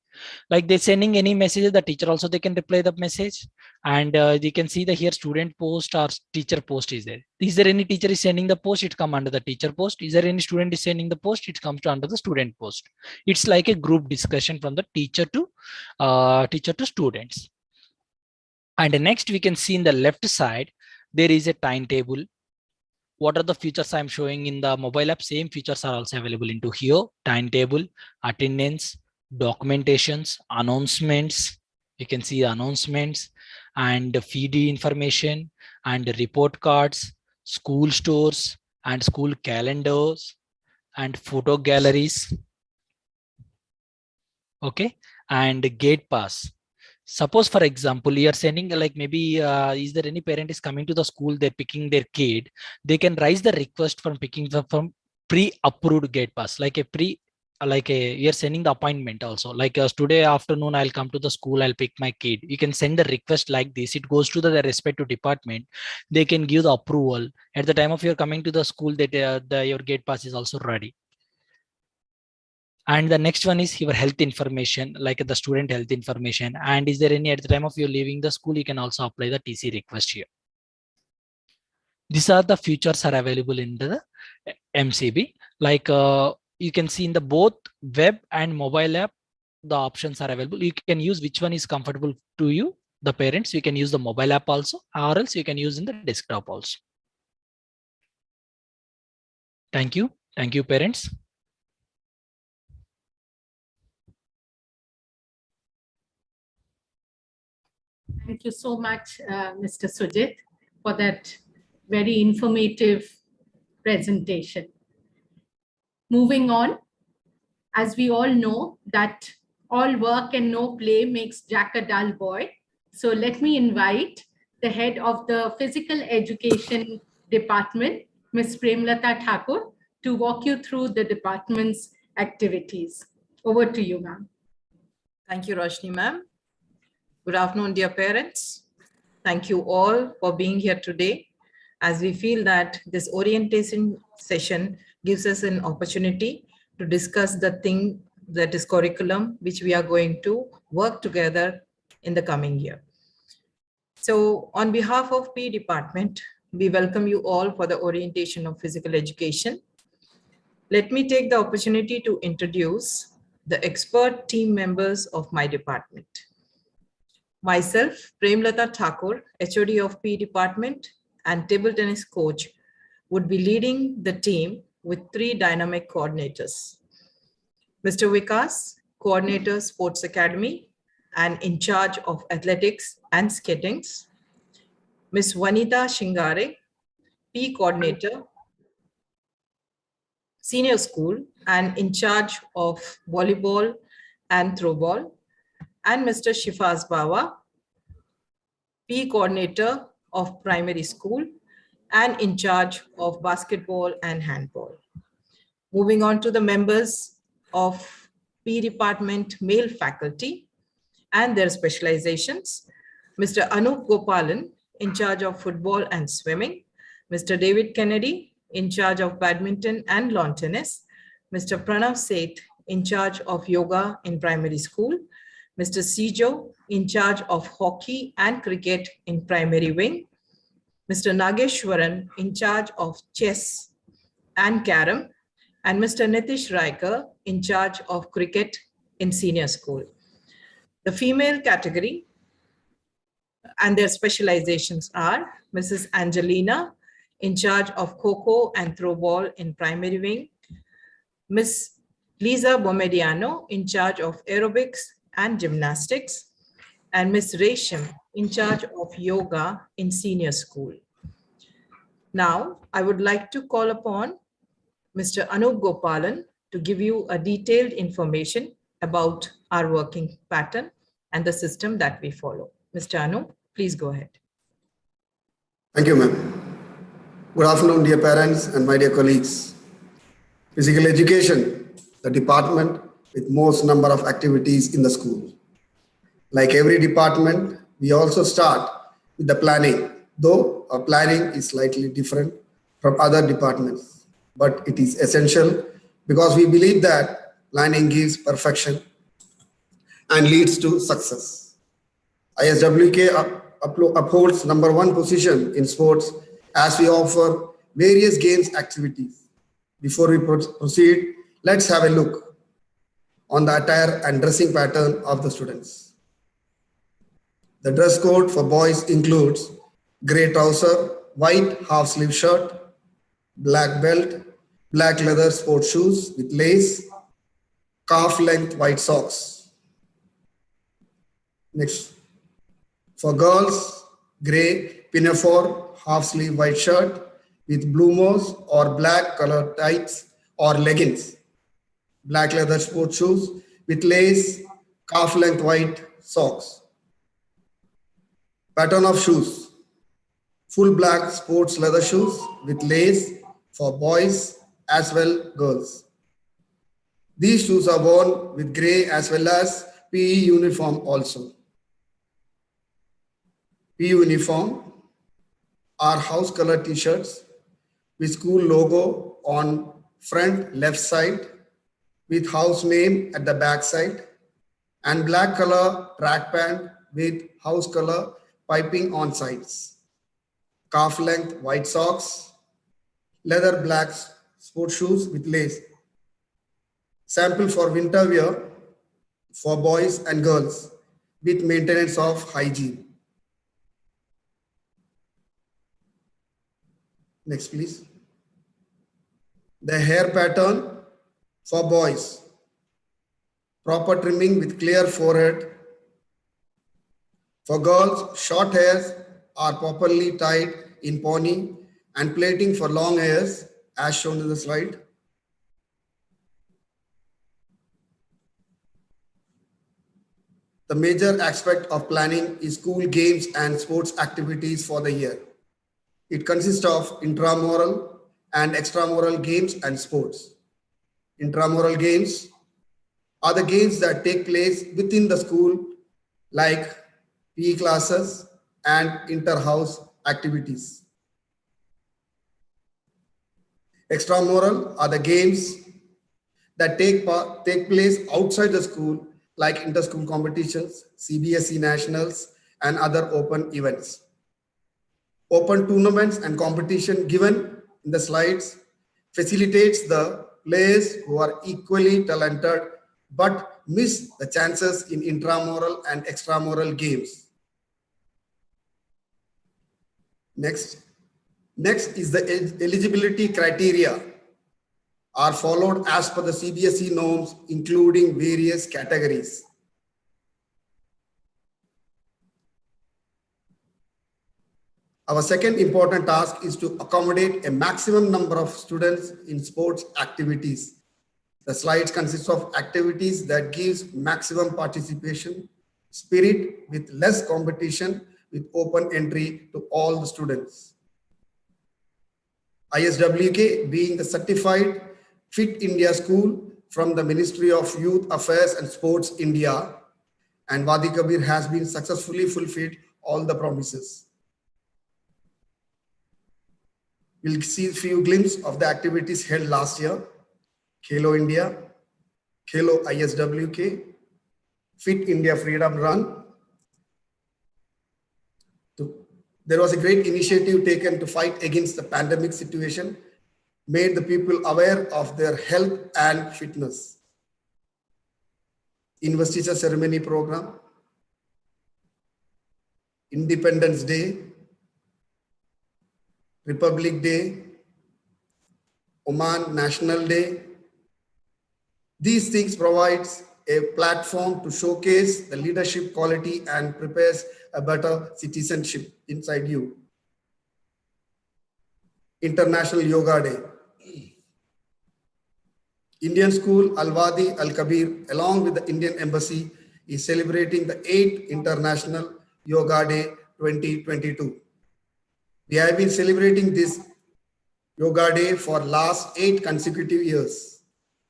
Like they're sending any messages, the teacher also they can reply the message, and you can see the here student post or teacher post is there. Is there any teacher is sending the post, it come under the teacher post. Is there any student is sending the post, it comes to under the student post. It's like a group discussion from the teacher to students. And next we can see in the left side, there is a timetable. What are the features I'm showing in the mobile app? Same features are also available into here. Timetable, attendance, documentations, announcements. You can see the announcements and feed information and report cards, school stores and school calendars and photo galleries. Okay, and gate pass. Suppose, for example, you are sending like maybe is there any parent is coming to the school, they're picking their kid, they can raise the request from picking from pre-approved gate pass, like you're sending the appointment also, like today afternoon I'll come to the school, I'll pick my kid. You can send the request like this, it goes to the respective department, they can give the approval at the time of your coming to the school, that your gate pass is also ready. And the next one is your health information, like the student health information. And is there any, at the time of you leaving the school, you can also apply the TC request here. These are the features are available in the MCB. Like you can see in the both web and mobile app, the options are available. You can use which one is comfortable to you, the parents. You can use the mobile app also, or else you can use in the desktop also. Thank you. Thank you, parents. Thank you so much, Mr. Sujit, for that very informative presentation. Moving on, as we all know that all work and no play makes Jack a dull boy. So let me invite the head of the Physical Education Department, Ms. Premlata Thakur, to walk you through the department's activities. Over to you, ma'am. Thank you, Roshni ma'am. Good afternoon, dear parents. Thank you all for being here today, as we feel that this orientation session gives us an opportunity to discuss the thing that is curriculum, which we are going to work together in the coming year. So on behalf of PE department, we welcome you all for the orientation of physical education. Let me take the opportunity to introduce the expert team members of my department. Myself, Premlata Thakur, HOD of PE department and table tennis coach, would be leading the team with 3 dynamic coordinators. Mr. Vikas, coordinator Sports Academy and in charge of athletics and skating. Ms. Vanita Shingare, PE coordinator, senior school and in charge of volleyball and throwball. And Mr. Shifaz Bawa, PE coordinator of primary school and in charge of basketball and handball. Moving on to the members of PE department male faculty and their specializations. Mr. Anup Gopalan, in charge of football and swimming. Mr. David Kennedy, in charge of badminton and lawn tennis. Mr. Pranav Seth, in charge of yoga in primary school. Mr. Sijo, in charge of hockey and cricket in primary wing. Mr. Nageshwaran, in charge of chess and carom. And Mr. Nitish Raikar, in charge of cricket in senior school. The female category and their specializations are Mrs. Angelina, in charge of Kho-Kho and throwball in primary wing. Ms. Lisa Bomediano, in charge of aerobics and gymnastics. And Ms. Resham, in charge of yoga in senior school. Now, I would like to call upon Mr. Anup Gopalan to give you a detailed information about our working pattern and the system that we follow. Mr. Anup, please go ahead. Thank you, ma'am. Good afternoon, dear parents and my dear colleagues. Physical education, the department with most number of activities in the school. Like every department, we also start with the planning, though our planning is slightly different from other departments, but it is essential because we believe that planning gives perfection and leads to success. ISWK upholds #1 position in sports as we offer various games activities. Before we proceed, let's have a look on the attire and dressing pattern of the students. The dress code for boys includes gray trouser, white half-sleeve shirt, black belt, black leather sports shoes with lace, calf-length white socks. Next, for girls, gray pinafore half-sleeve white shirt with blue mouse or black colored tights or leggings, black leather sports shoes with lace, calf-length white socks. Pattern of shoes, full black sports leather shoes with lace for boys as well girls. These shoes are worn with gray as well as PE uniform also. PE uniform are house color t-shirts with school logo on front left side with house name at the back side and black color track pant with house color piping on sides. Calf length white socks, leather black sports shoes with lace. Sample for winter wear for boys and girls with maintenance of hygiene. Next, please. The hair pattern for boys. Proper trimming with clear forehead. For girls, short hairs are properly tied in pony and plaiting for long hairs as shown in the slide. The major aspect of planning is school games and sports activities for the year. It consists of intramural and extramural games and sports. Intramural games are the games that take place within the school, like PE classes and inter-house activities. Extramural are the games that take place outside the school, like inter-school competitions, CBSE nationals, and other open events. Open tournaments and competition given in the slides facilitates the players who are equally talented but miss the chances in intramural and extramural games. Next is the eligibility criteria are followed as per the CBSE norms, including various categories. Our second important task is to accommodate a maximum number of students in sports activities. The slides consist of activities that gives maximum participation, spirit with less competition, with open entry to all the students. ISWK being the certified Fit India School from the Ministry of Youth Affairs and Sports India, and Wadi Kabir has been successfully fulfilled all the promises. We'll see a few glimpses of the activities held last year. Khelo India, Khelo ISWK, Fit India Freedom Run. There was a great initiative taken to fight against the pandemic situation, made the people aware of their health and fitness. Investiture ceremony program, Independence Day, Republic Day, Oman National Day. These things provides a platform to showcase the leadership quality and prepares a better citizenship inside you. International Yoga Day. Indian School Al-Wadi Al-Kabir, along with the Indian Embassy, is celebrating the 8th International Yoga Day 2022. We have been celebrating this Yoga Day for last 8 consecutive years.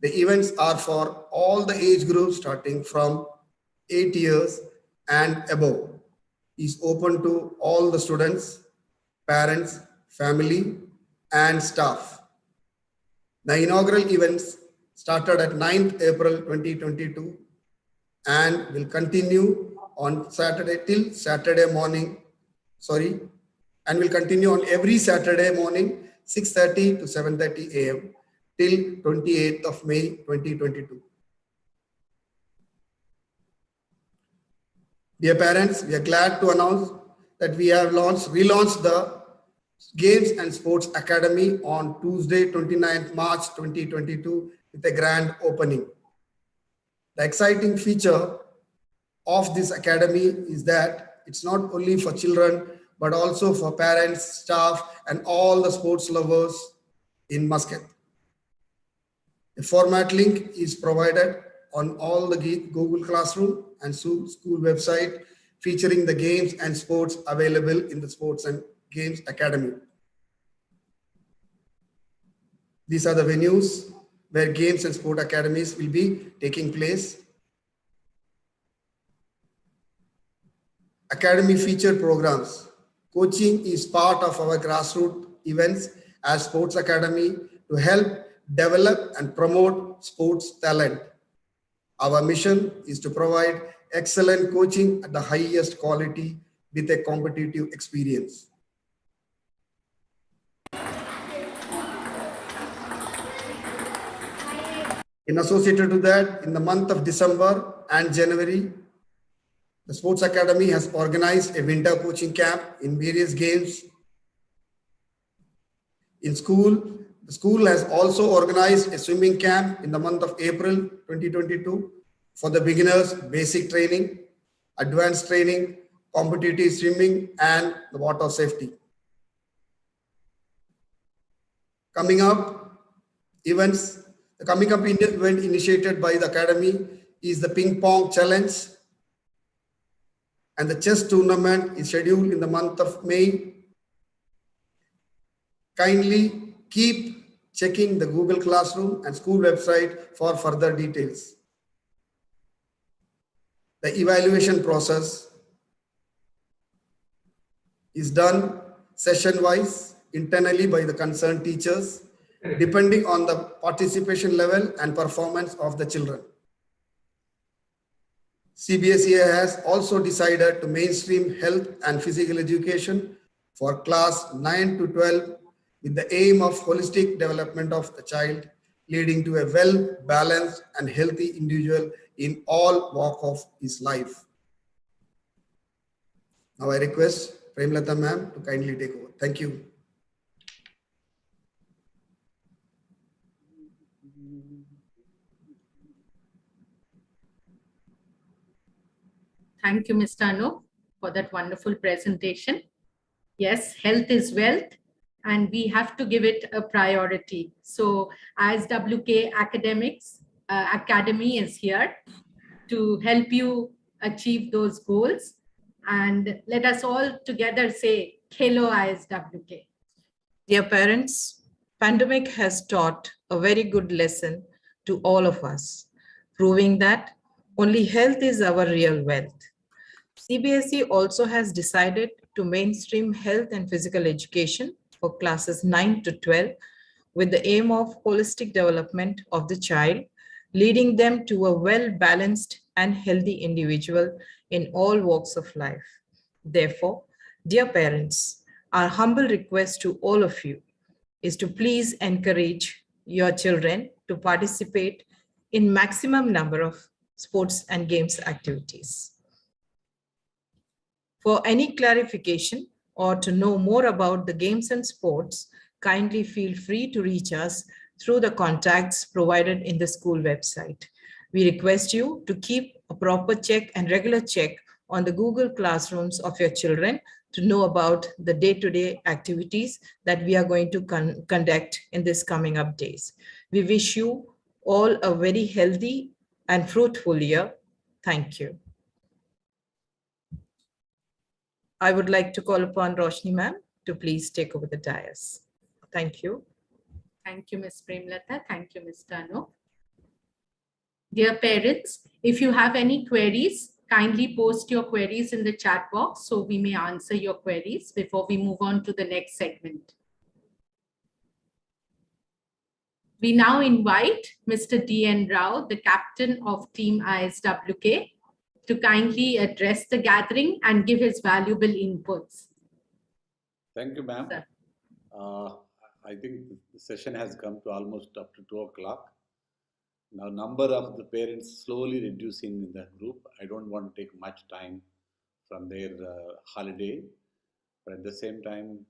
The events are for all the age groups starting from 8 years and above. Is open to all the students, parents, family, and staff. The inaugural events started at 9th April 2022 and will continue on Saturday till Saturday morning, and will continue on every Saturday morning, 6:30 to 7:30 a.m. till 28th of May 2022. Dear parents, we are glad to announce that we have relaunched the Games and Sports Academy on Tuesday, 29th March 2022 with a grand opening. The exciting feature of this academy is that it's not only for children, but also for parents, staff, and all the sports lovers in Muscat. A format link is provided on all the Google Classroom and school website featuring the games and sports available in the Sports and Games Academy. These are the venues where games and sport academies will be taking place. Academy featured programs. Coaching is part of our grassroots events as Sports Academy to help develop and promote sports talent. Our mission is to provide excellent coaching at the highest quality with a competitive experience. In associated to that, in the month of December and January, the Sports Academy has organized a winter coaching camp in various games. In school, the school has also organized a swimming camp in the month of April 2022 for the beginners, basic training, advanced training, competitive swimming, and the water safety. Coming up events, the coming up event initiated by the Academy is the Ping Pong Challenge, and the chess tournament is scheduled in the month of May. Kindly keep checking the Google Classroom and school website for further details. The evaluation process is done session-wise internally by the concerned teachers, depending on the participation level and performance of the children. CBSE has also decided to mainstream health and physical education for class 9 to 12 with the aim of holistic development of the child, leading to a well-balanced and healthy individual in all walks of his life. Now I request Premlata ma'am to kindly take over. Thank you. Thank you, Mr. Anup, for that wonderful presentation. Yes, health is wealth, and we have to give it a priority. So ISWK Academy is here to help you achieve those goals. And let us all together say, Khelo ISWK. Dear parents, pandemic has taught a very good lesson to all of us, proving that only health is our real wealth. CBSE also has decided to mainstream health and physical education for classes 9 to 12 with the aim of holistic development of the child, leading them to a well-balanced and healthy individual in all walks of life. Therefore, dear parents, our humble request to all of you is to please encourage your children to participate in maximum number of sports and games activities. For any clarification or to know more about the games and sports, kindly feel free to reach us through the contacts provided in the school website. We request you to keep a proper check and regular check on the Google Classrooms of your children to know about the day-to-day activities that we are going to conduct in this coming up days. We wish you all a very healthy and fruitful year. Thank you. I would like to call upon Roshni ma'am to please take over the dais. Thank you. Thank you, Ms. Premlata. Thank you, Mr. Anup. Dear parents, if you have any queries, kindly post your queries in the chat box so we may answer your queries before we move on to the next segment. We now invite Mr. D.N. Rao, the captain of Team ISWK, to kindly address the gathering and give his valuable inputs. Thank you, ma'am. I think the session has come to almost up to 2 o'clock. Now, number of the parents slowly reducing in the group. I don't want to take much time from their holiday, but at the same time,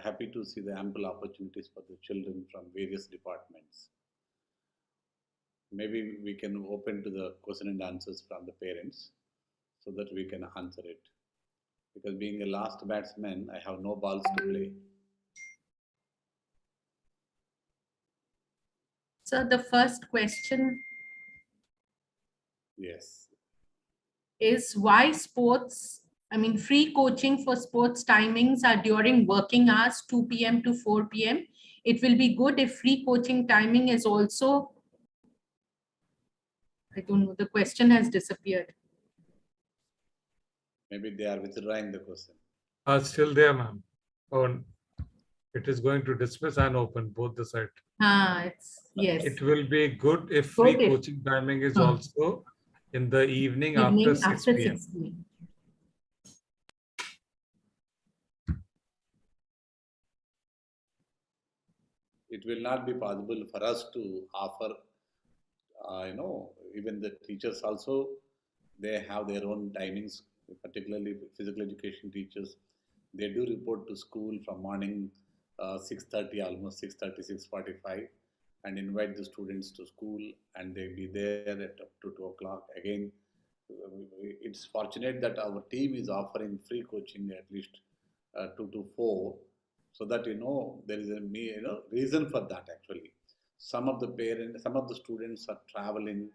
happy to see the ample opportunities for the children from various departments. Maybe we can open to the question and answers from the parents so that we can answer it. Because being a last batsman, I have no balls to play. So the first question is why sports, free coaching for sports timings are during working hours, 2 p.m. to 4 p.m. It will be good if free coaching timing is also, I don't know, the question has disappeared. Maybe they are withdrawing the question. Still there, ma'am. Oh, it is going to dismiss and open both the sides. Yes. It will be good if free coaching timing is also in the evening after 6 p.m. It will not be possible for us to offer, even the teachers also, they have their own timings, particularly physical education teachers. They do report to school from morning 6:30, almost 6:30, 6:45, and invite the students to school, and they'll be there at up to 2 o'clock. Again, it's fortunate that our team is offering free coaching at least 2 to 4, so that there is a reason for that. Actually, some of the parents, some of the students are traveling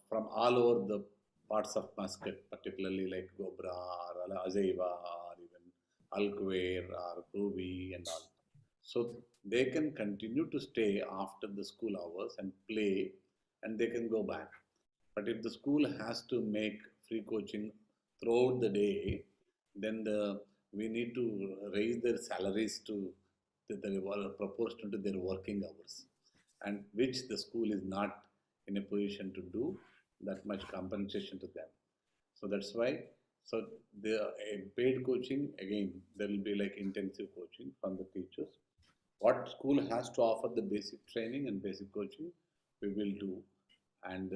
from all over the parts of Muscat, particularly like Gobra or Azeva or even Alquer or Ruby and all. So they can continue to stay after the school hours and play, and they can go back. But if the school has to make free coaching throughout the day, then we need to raise their salaries to the proportional to their working hours, and which the school is not in a position to do that much compensation to them. So that's why. So the paid coaching, again, there will be like intensive coaching from the teachers. What school has to offer the basic training and basic coaching, we will do. And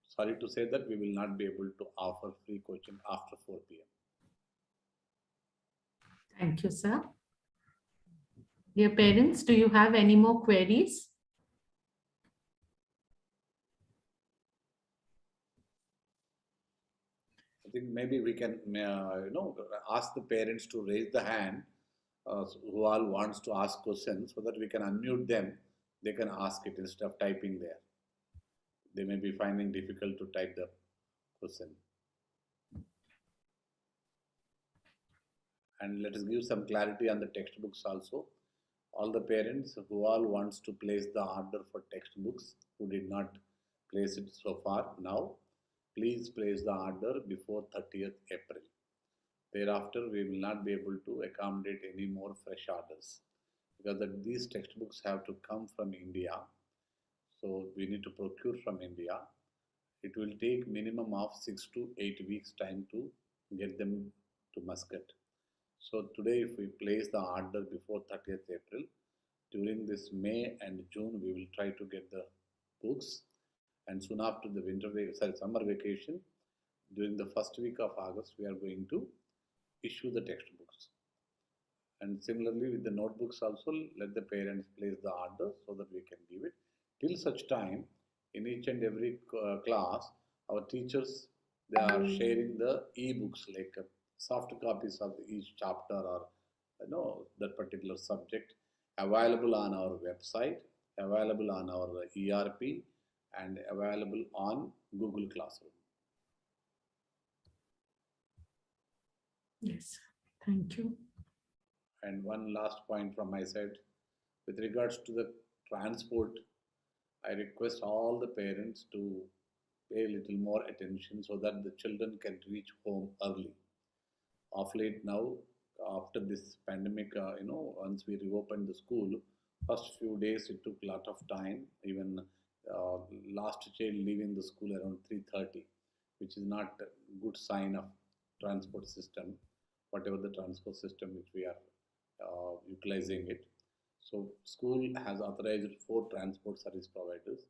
sorry to say that we will not be able to offer free coaching after 4 p.m. Thank you, sir. Dear parents, do you have any more queries? I think maybe we can, ask the parents to raise the hand who all wants to ask questions, so that we can unmute them. They can ask it instead of typing there. They may be finding difficult to type the question. And let us give some clarity on the textbooks also. All the parents who all wants to place the order for textbooks, who did not place it so far now, please place the order before 30th April. Thereafter, we will not be able to accommodate any more fresh orders, because these textbooks have to come from India. So we need to procure from India. It will take minimum of 6 to 8 weeks time to get them to Muscat. So today, if we place the order before 30th April, during this May and June, we will try to get the books. And soon after the summer vacation, during the first week of August, we are going to issue the textbooks. And similarly with the notebooks also, let the parents place the order so that we can give it. Till such time, in each and every class, our teachers, they are sharing the e-books, like soft copies of each chapter or that particular subject, available on our website, available on our ERP, and available on Google Classroom. Yes, thank you. And one last point from my side, with regards to the transport, I request all the parents to pay a little more attention so that the children can reach home early. Of late now, after this pandemic, once we reopened the school, first few days it took a lot of time. Even last child leaving the school around 3:30, which is not a good sign of transport system, whatever the transport system which we are utilizing it. So school has authorized 4 transport service providers.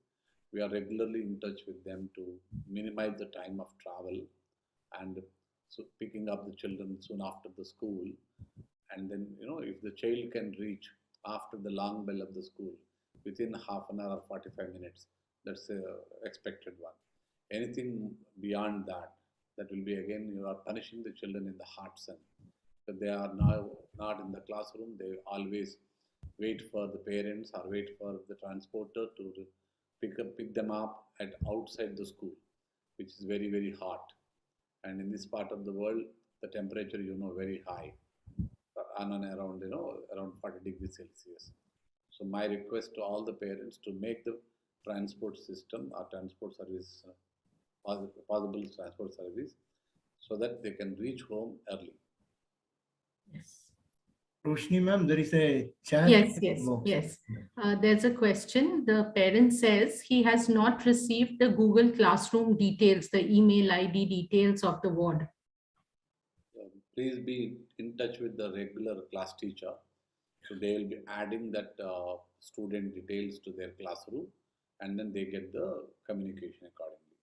We are regularly in touch with them to minimize the time of travel, and so picking up the children soon after the school. And then, if the child can reach after the long bell of the school within half an hour or 45 minutes, that's a expected one. Anything beyond that, that will be, again, you are punishing the children in the hot sun. So they are now not in the classroom, they always wait for the parents or wait for the transporter to pick them up at outside the school, which is very, very hot. And in this part of the world, the temperature, very high, on and around, around 40 degrees Celsius. So my request to all the parents to make the transport system or transport service, possible transport service, so that they can reach home early. Yes. Roshni ma'am, there is a chat. Yes. There's a question. The parent says he has not received the Google Classroom details, the email ID details of the ward. Please be in touch with the regular class teacher. So they will be adding that student details to their classroom, and then they get the communication accordingly.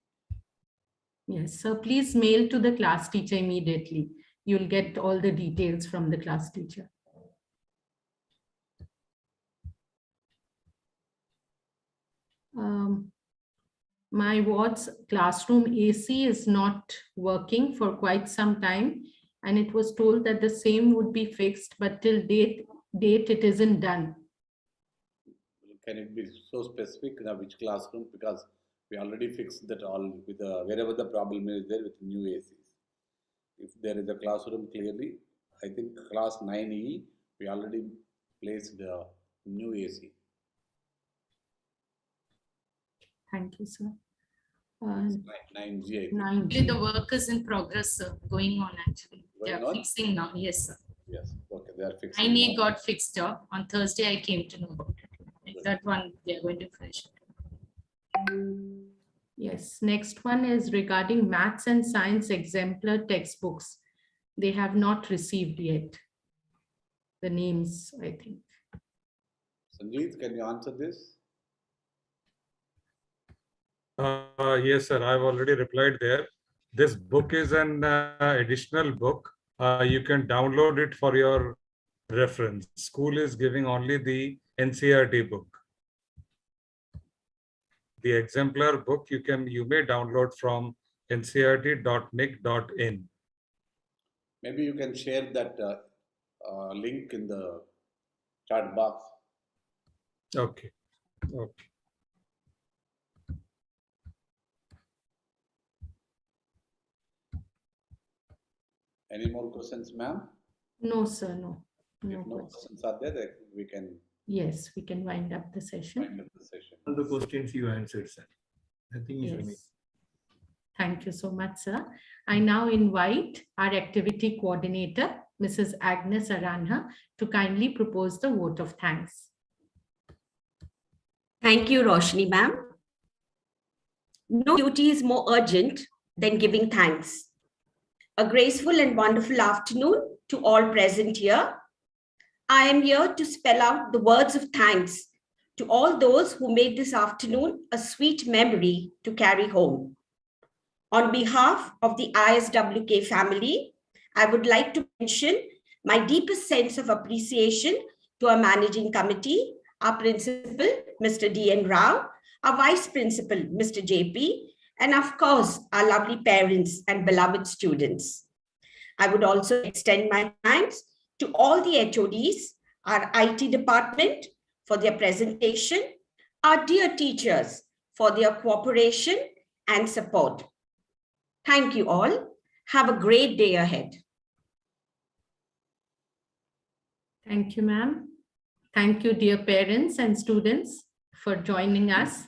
Yes, so please mail to the class teacher immediately. You'll get all the details from the class teacher. My ward's classroom AC is not working for quite some time, and it was told that the same would be fixed, but till date it isn't done. Can it be so specific which classroom? Because we already fixed that all with wherever the problem is there with new ACs. If there is a classroom clearly, I think class 9E, we already placed the new AC. Thank you, sir. 9G, I think. Actually, the work is in progress, sir, going on actually. They Going are on? fixing now, yes, sir. Yes, okay, they are fixing. 9A now. got fixed up. On Thursday, I came to know about it. That one, they are going to finish it. Yes, next one is regarding maths and science exemplar textbooks. They have not received yet the names, I think. Sanjeev, can you answer this? Yes, sir. I've already replied there. This book is an additional book. You can download it for your reference. School is giving only the NCERT book. The exemplar book you may download from ncert.nic.in. Maybe you can share that link in the chat box. Okay. Okay. Any more questions, ma'am? No, sir, no. If no questions are there, then we can Yes, we can wind up the session. wind up the session. All the questions you answered, sir. Nothing is remaining. Yes. Thank you so much, sir. I now invite our activity coordinator, Mrs. Agnes Aranha, to kindly propose the vote of thanks. Thank you, Roshni ma'am. No duty is more urgent than giving thanks. A graceful and wonderful afternoon to all present here. I am here to spell out the words of thanks to all those who made this afternoon a sweet memory to carry home. On behalf of the ISWK family, I would like to mention my deepest sense of appreciation to our managing committee, our principal, Mr. D.N. Rao, our vice principal, Mr. J.P., and of course, our lovely parents and beloved students. I would also extend my thanks to all the HODs, our IT department for their presentation, our dear teachers for their cooperation and support. Thank you all. Have a great day ahead. Thank you, ma'am. Thank you, dear parents and students, for joining us.